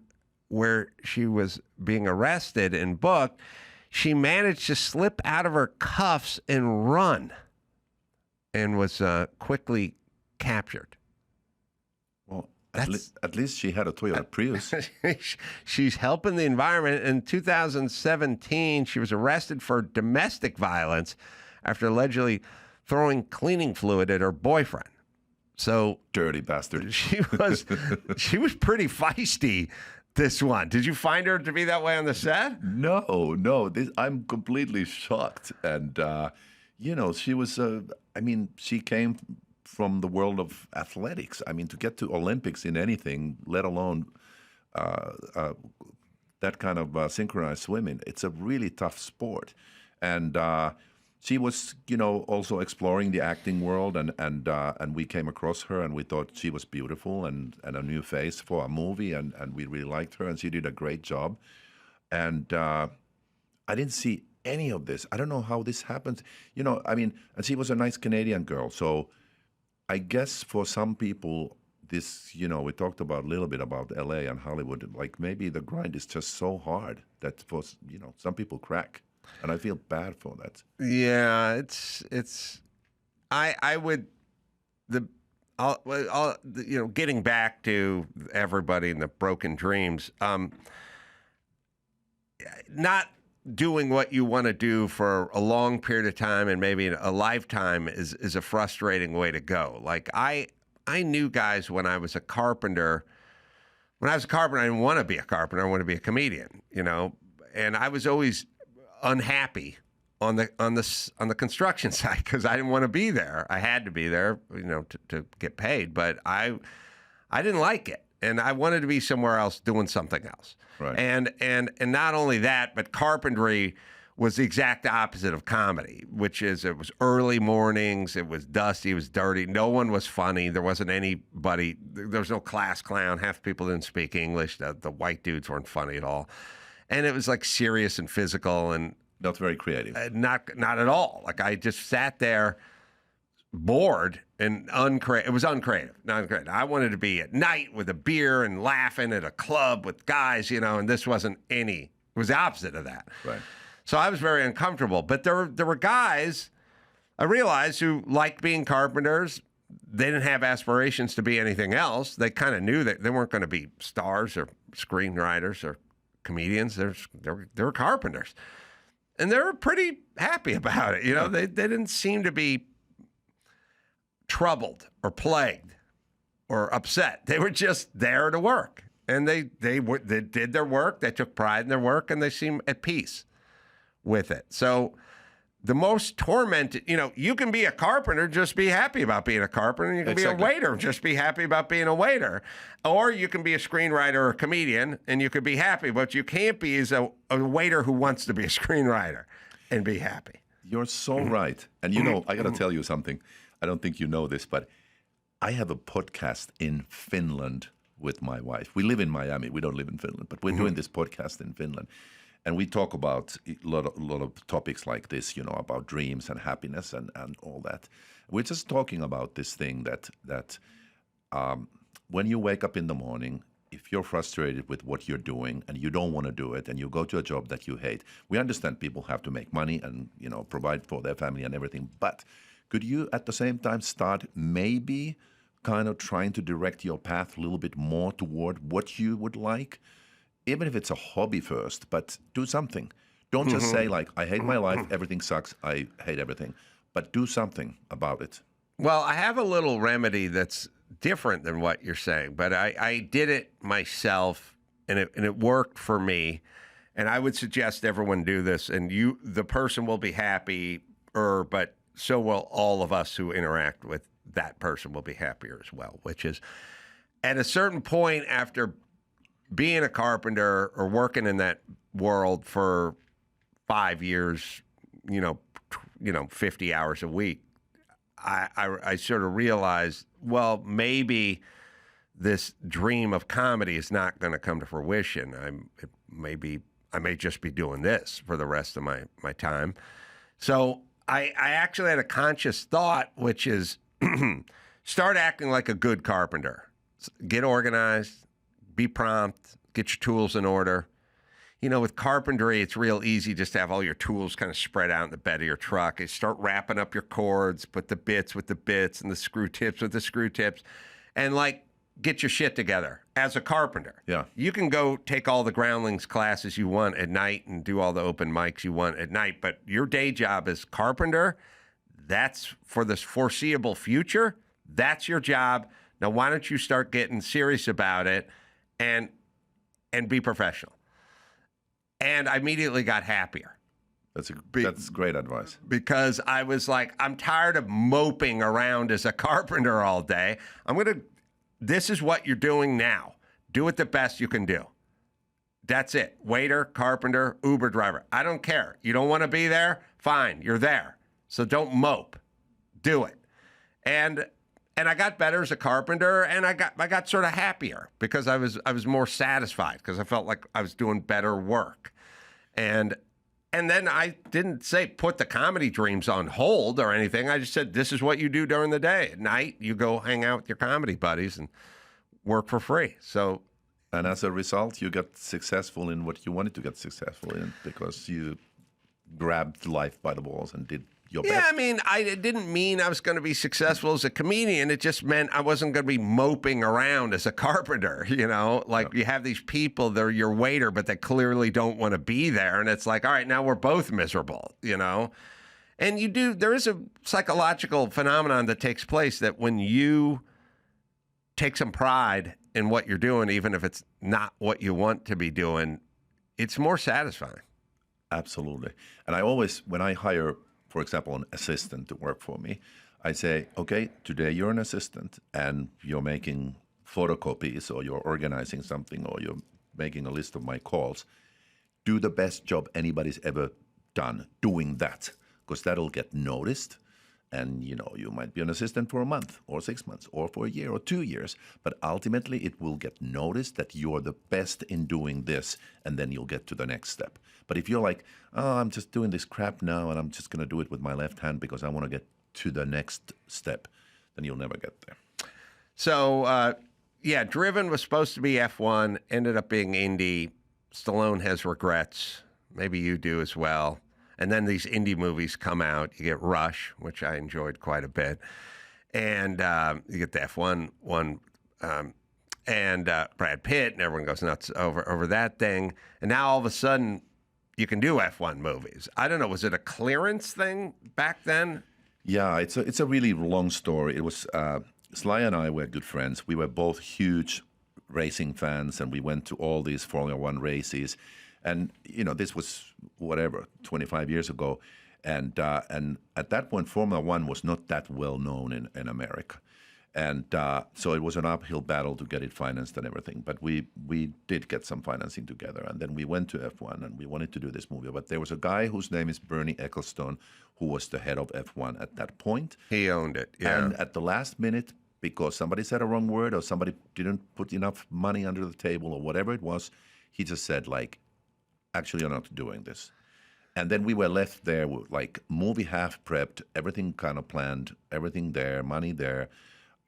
where she was being arrested and booked, she managed to slip out of her cuffs and run and was quickly captured. At least she had a Toyota Prius. She's helping the environment. In 2017, she was arrested for domestic violence after allegedly throwing cleaning fluid at her boyfriend. So dirty bastard. She was pretty feisty. This one. Did you find her to be that way on the set? No. I'm completely shocked. And you know, she was. She came from the world of athletics. I mean, to get to Olympics in anything, let alone that kind of synchronized swimming, it's a really tough sport. And she was, you know, also exploring the acting world, and we came across her, and we thought she was beautiful and a new face for a movie, and we really liked her, and she did a great job. And I didn't see any of this. I don't know how this happens. You know, I mean, and she was a nice Canadian girl, so I guess for some people, this, you know, we talked about a little bit about LA and Hollywood, like maybe the grind is just so hard that for, you know, some people crack. And I feel bad for that. Yeah, it's I would getting back to everybody and the broken dreams. Not doing what you want to do for a long period of time and maybe a lifetime is a frustrating way to go. Like I knew guys when I was a carpenter. When I was a carpenter, I didn't want to be a carpenter. I wanted to be a comedian, and I was always unhappy on the construction side because I didn't want to be there. I had to be there, to get paid, but I didn't like it, and I wanted to be somewhere else doing something else. Right. And not only that, but carpentry was the exact opposite of comedy, which is it was early mornings, it was dusty, it was dirty, no one was funny, there wasn't anybody, there was no class clown, half the people didn't speak English, the white dudes weren't funny at all, and it was like serious and physical and not very creative. Not at all. Like I just sat there bored and uncreative. It was uncreative, not creative. I wanted to be at night with a beer and laughing at a club with guys, and this wasn't any. It was the opposite of that. Right. So I was very uncomfortable. But there were guys I realized who liked being carpenters. They didn't have aspirations to be anything else. They kind of knew that they weren't going to be stars or screenwriters or comedians. They were carpenters. And they were pretty happy about it. They didn't seem to be troubled or plagued or upset. They were just there to work. And they did their work. They took pride in their work, and they seemed at peace with it. So the most tormented, you can be a carpenter, just be happy about being a carpenter. You can be a waiter, just be happy about being a waiter. Or you can be a screenwriter or a comedian, and you could be happy. But you can't be as a waiter who wants to be a screenwriter and be happy. You're so right. And I got to tell you something. I don't think you know this, but I have a podcast in Finland with my wife. We live in Miami. We don't live in Finland, but we're doing this podcast in Finland. And we talk about a lot of topics like this, about dreams and happiness and all that. We're just talking about this thing that when you wake up in the morning, if you're frustrated with what you're doing and you don't want to do it and you go to a job that you hate, we understand people have to make money and, provide for their family and everything. But could you at the same time start maybe kind of trying to direct your path a little bit more toward what you would like? Even if it's a hobby first, but do something. Don't just say like, I hate my life, everything sucks, I hate everything. But do something about it. Well, I have a little remedy that's different than what you're saying, but I did it myself, and it worked for me. And I would suggest everyone do this, and the person will be happier, but so will all of us who interact with that person will be happier as well, which is at a certain point after being a carpenter or working in that world for 5 years, 50 hours a week, I sort of realized, well, maybe this dream of comedy is not going to come to fruition. I may just be doing this for the rest of my time. So I actually had a conscious thought, which is start acting like a good carpenter. Get organized. Be prompt, get your tools in order. With carpentry, it's real easy just to have all your tools kind of spread out in the bed of your truck. You start wrapping up your cords, put the bits with the bits and the screw tips with the screw tips, and get your shit together as a carpenter. Yeah. You can go take all the groundlings classes you want at night and do all the open mics you want at night, but your day job as carpenter, that's for the foreseeable future. That's your job. Now, why don't you start getting serious about it and be professional? And I immediately got happier. That's great advice. Because I was like, I'm tired of moping around as a carpenter all day. This is what you're doing now. Do it the best you can do. That's it. Waiter, carpenter, Uber driver. I don't care. You don't want to be there? Fine, you're there. So don't mope. Do it. And I got better as a carpenter, and I got sort of happier because I was more satisfied because I felt like I was doing better work. And then I didn't say put the comedy dreams on hold or anything. I just said this is what you do during the day. At night, you go hang out with your comedy buddies and work for free. So, and as a result, you got successful in what you wanted to get successful in because you grabbed life by the balls and did your Yeah, best. I mean, it didn't mean I was going to be successful as a comedian. It just meant I wasn't going to be moping around as a carpenter, you know? Like, you have these people, they're your waiter, but they clearly don't want to be there. And it's like, all right, now we're both miserable, you know? And there is a psychological phenomenon that takes place that when you take some pride in what you're doing, even if it's not what you want to be doing, it's more satisfying. Absolutely. And I always, when I hire, for example, an assistant to work for me, I say, okay, today you're an assistant and you're making photocopies or you're organizing something or you're making a list of my calls. Do the best job anybody's ever done doing that, because that'll get noticed. And, you know, you might be an assistant for a month or 6 months or for a year or 2 years, but ultimately it will get noticed that you're the best in doing this, and then you'll get to the next step. But if you're like, oh, I'm just doing this crap now and I'm just going to do it with my left hand because I want to get to the next step, then you'll never get there. So, yeah, Driven was supposed to be F1, ended up being Indy. Stallone has regrets. Maybe you do as well. And then these indie movies come out. You get Rush, which I enjoyed quite a bit. And you get the F1 one. And Brad Pitt, and everyone goes nuts over that thing. And now all of a sudden, you can do F1 movies. I don't know. Was it a clearance thing back then? Yeah, it's a really long story. It was Sly and I were good friends. We were both huge racing fans, and we went to all these Formula One races. And, you know, this was, 25 years ago. And at that point, Formula One was not that well known in America. And so it was an uphill battle to get it financed and everything. But we did get some financing together. And then we went to F1 and we wanted to do this movie. But there was a guy whose name is Bernie Ecclestone, who was the head of F1 at that point. He owned it, yeah. And at the last minute, because somebody said a wrong word or somebody didn't put enough money under the table or whatever it was, he just said, like, actually, you're not doing this. And then we were left there with, like, movie half prepped, everything kind of planned, everything there, money there.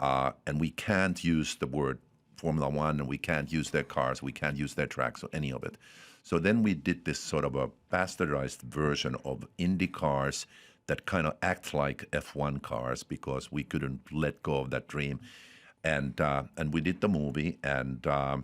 And we can't use the word Formula One, and we can't use their cars, we can't use their tracks or any of it. So then we did this sort of a bastardized version of Indy cars that kind of act like F1 cars because we couldn't let go of that dream. And we did the movie, and I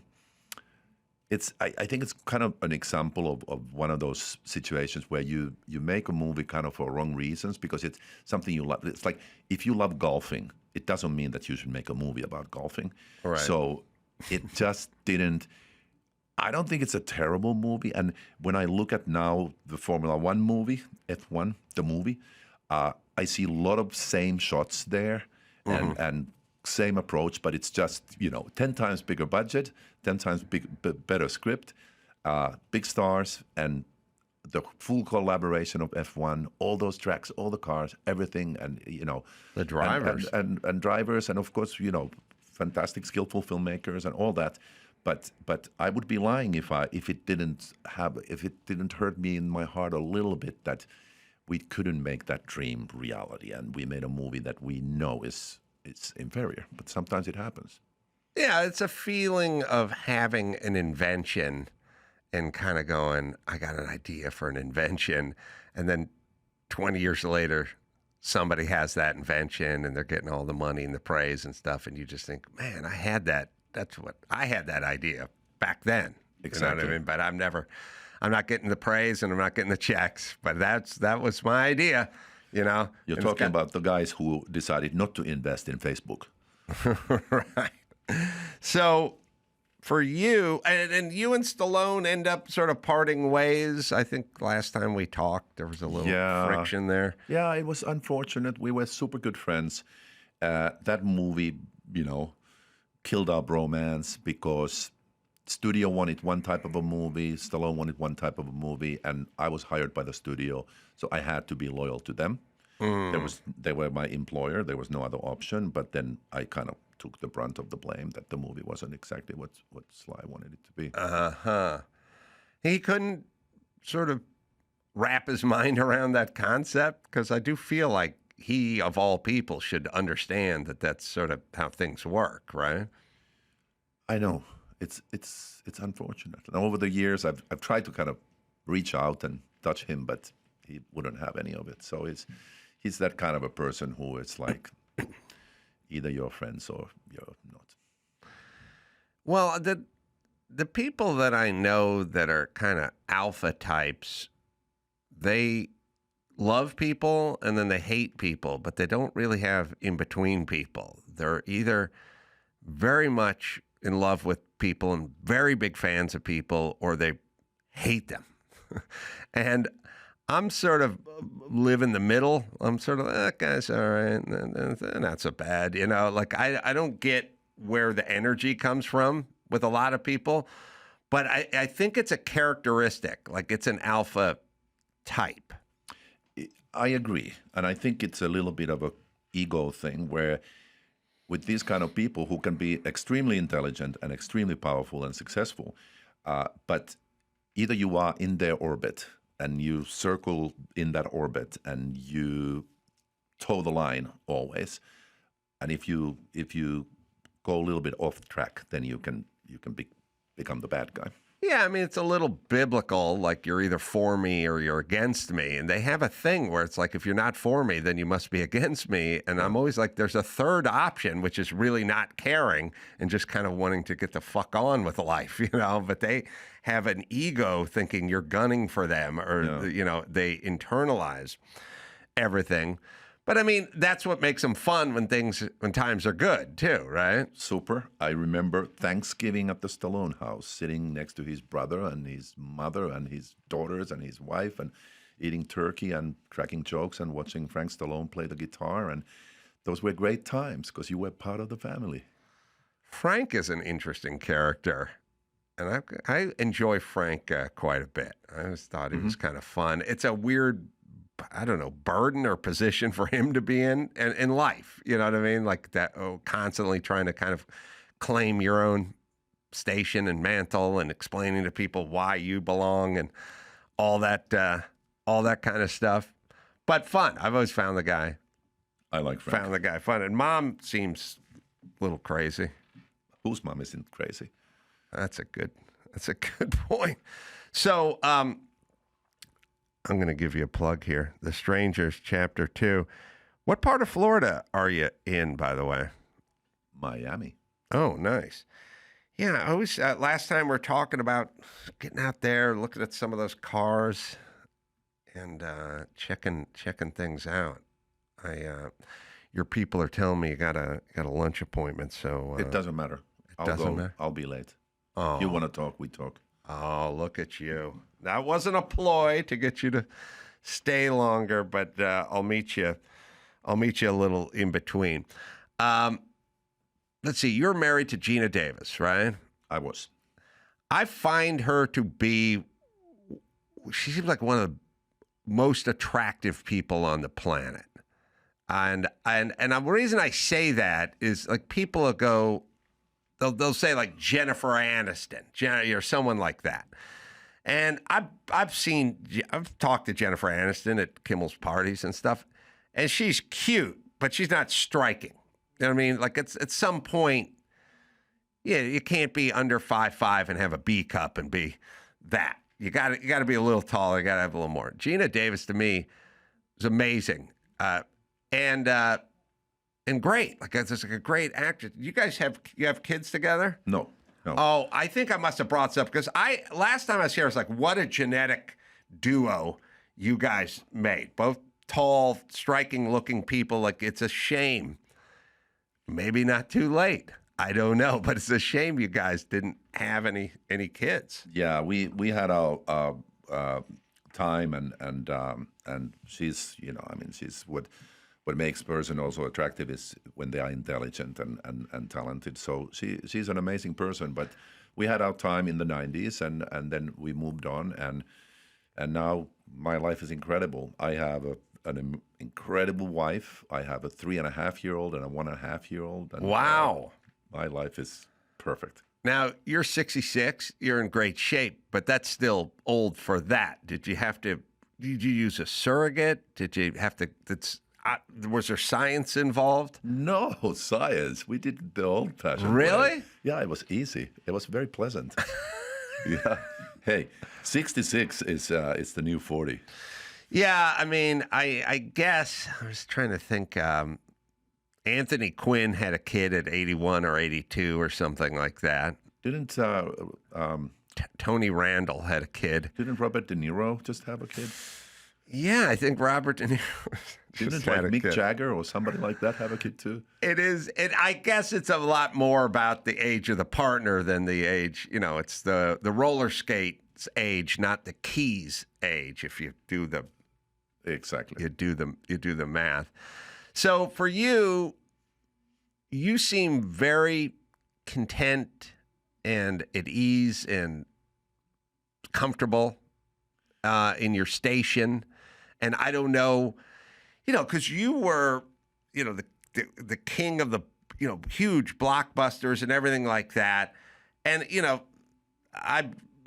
think it's kind of an example of one of those situations where you make a movie kind of for wrong reasons because it's something you love. It's like if you love golfing, it doesn't mean that you should make a movie about golfing. Right. So it just didn't. I don't think it's a terrible movie. And when I look at now the Formula One movie, F1, the movie, I see a lot of same shots there and same approach, but it's just, 10 times bigger budget, 10 times better script, big stars, and the full collaboration of F1, all those tracks, all the cars, everything, and, the drivers. And drivers, and of course, fantastic, skillful filmmakers and all that. But I would be lying if it didn't hurt me in my heart a little bit that we couldn't make that dream reality, and we made a movie that we know it's inferior, but sometimes it happens. Yeah, it's a feeling of having an invention and kind of going, I got an idea for an invention, and then 20 years later, somebody has that invention, and they're getting all the money and the praise and stuff, and you just think, man, I had that. I had that idea back then. Exactly. You know what I mean? But I'm not getting the praise and I'm not getting the checks. But that was my idea, You're talking about the guys who decided not to invest in Facebook. Right. So for you, and you and Stallone end up sort of parting ways. I think last time we talked, there was a little friction there. Yeah, it was unfortunate. We were super good friends. That movie, killed our bromance because studio wanted one type of a movie, Stallone wanted one type of a movie, and I was hired by the studio, so I had to be loyal to them. They were my employer. There was no other option, but then I kind of took the brunt of the blame that the movie wasn't exactly what Sly wanted it to be. He couldn't sort of wrap his mind around that concept, because I do feel like he, of all people, should understand that that's sort of how things work, right? I know. It's unfortunate. And over the years, I've tried to kind of reach out and touch him, but he wouldn't have any of it. So he's that kind of a person who it's like either you're friends or you're not. Well, the people that I know that are kind of alpha types, they love people and then they hate people, but they don't really have in between people. They're either very much in love with people and very big fans of people, or they hate them. And I'm sort of live in the middle. I'm sort of, that guy's all right, not so bad. You know, like I don't get where the energy comes from with a lot of people, but I think it's a characteristic, like it's an alpha type. I agree. And I think it's a little bit of a ego thing where with these kind of people who can be extremely intelligent and extremely powerful and successful, but either you are in their orbit and you circle in that orbit and you toe the line always. And if you go a little bit off track, then you can become the bad guy. Yeah, I mean, it's a little biblical, like you're either for me or you're against me. And they have a thing where it's like, if you're not for me, then you must be against me. And I'm always like, there's a third option, which is really not caring and just kind of wanting to get the fuck on with life, you know? But they have an ego thinking you're gunning for them, or, you know, they internalize everything. But I mean, that's what makes them fun when times are good too, right? Super. I remember Thanksgiving at the Stallone house, sitting next to his brother and his mother and his daughters and his wife, and eating turkey and cracking jokes and watching Frank Stallone play the guitar. And those were great times because you were part of the family. Frank is an interesting character. And I enjoy Frank quite a bit. I always thought he was kind of fun. It's a weird, I don't know, burden or position for him to be in life. You know what I mean? Like that, constantly trying to kind of claim your own station and mantle and explaining to people why you belong and all that kind of stuff. But fun. I've always found the guy. I like Frank. Found the guy fun. And Mom seems a little crazy. Whose mom isn't crazy? That's a good point. So, I'm going to give you a plug here. The Strangers, Chapter 2. What part of Florida are you in, by the way? Miami. Oh, nice. Yeah, I always, last time we were talking about getting out there, looking at some of those cars and checking things out. Your people are telling me you got a lunch appointment, so... it doesn't matter. I'll be late. Oh. You want to talk, we talk. Oh, look at you. That wasn't a ploy to get you to stay longer, but I'll meet you a little in between. Let's see. You're married to Gina Davis, right? I was. I find her to be, she seems like one of the most attractive people on the planet. And the reason I say that is like people will go, they'll say like Jennifer Aniston, or someone like that. And I've talked to Jennifer Aniston at Kimmel's parties and stuff, and she's cute, but she's not striking. You know what I mean? Like it's at some point, yeah, you can't be under 5'5" and have a B cup and be that. You got to be a little taller. You got to have a little more. Gina Davis to me is amazing, and great. Like it's just like a great actress. You guys have kids together? No. Oh, I think I must have brought this up because last time I was here, I was like, what a genetic duo you guys made. Both tall, striking-looking people. Like it's a shame. Maybe not too late. I don't know, but it's a shame you guys didn't have any kids. Yeah, we had our time, and she's, you know, I mean, she's what makes person also attractive is when they are intelligent and talented. So she's an amazing person. But we had our time in the 90s, and then we moved on, and now my life is incredible. I have an incredible wife. I have a 3.5-year-old and a 1.5-year-old. And, wow. My life is perfect. Now, you're 66. You're in great shape, but that's still old for that. Did you use a surrogate? Did you have to... was there science involved? No, science. We did the old-fashioned Really? way. Yeah, it was easy. It was very pleasant. Yeah. Hey, 66 is it's the new 40. Yeah, I mean, I guess I was trying to think. Anthony Quinn had a kid at 81 or 82 or something like that. Didn't Tony Randall had a kid? Didn't Robert De Niro just have a kid? Yeah, I think Robert De Niro. Didn't like Mick Jagger or somebody like that have a kid too? It is. I guess it's a lot more about the age of the partner than the age. It's the roller skates age, not the keys age. If you do the you do the math. So for you, you seem very content and at ease and comfortable in your station. And I don't know, because you were, the king of the, huge blockbusters and everything like that. And,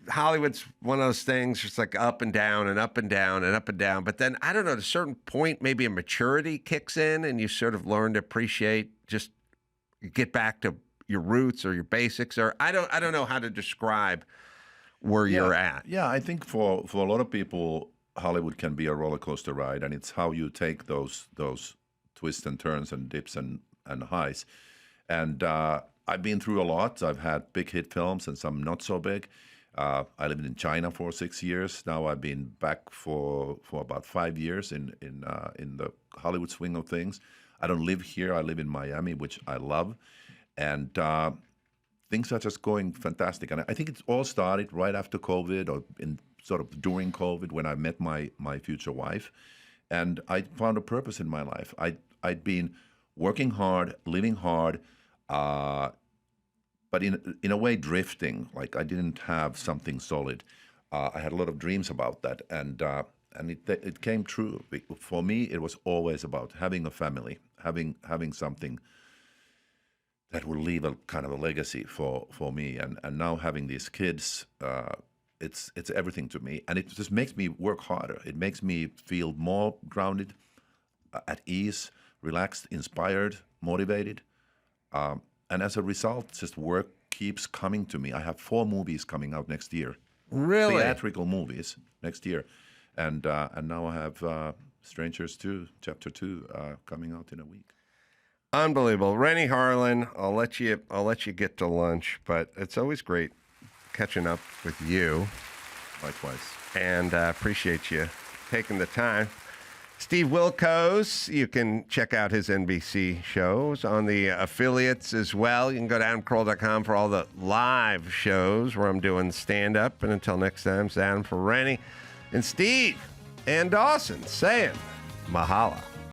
Hollywood's one of those things, it's like up and down and up and down and up and down. But then, I don't know, at a certain point, maybe a maturity kicks in and you sort of learn to appreciate, just get back to your roots or your basics, or I don't know how to describe where you're at. Yeah, I think for a lot of people, Hollywood can be a roller coaster ride, and it's how you take those twists and turns and dips and highs. And I've been through a lot. I've had big hit films and some not so big. I lived in China for 6 years. Now I've been back for about 5 years in the Hollywood swing of things. I don't live here. I live in Miami, which I love. And things are just going fantastic. And I think it all started right after COVID, or in sort of during COVID, when I met my future wife. And I found a purpose in my life. I'd been working hard, living hard, but in a way drifting. Like I didn't have something solid. I had a lot of dreams about that, and it came true. For me, it was always about having a family, having something that will leave a kind of a legacy for me. And now having these kids, it's everything to me, and it just makes me work harder. It makes me feel more grounded, at ease, relaxed, inspired, motivated. And as a result, just work keeps coming to me. I have 4 movies coming out next year. Really? Theatrical movies next year. And now I have Strangers 2, Chapter 2, coming out in a week. Unbelievable. Renny Harlin, I'll let you get to lunch, but it's always great catching up with you. Likewise. And appreciate you taking the time. Steve Wilkos, you can check out his NBC shows on the affiliates as well. You can go to AdamCarolla.com for all the live shows where I'm doing stand-up. And until next time, it's Adam for Renny and Steve and Dawson saying mahalo.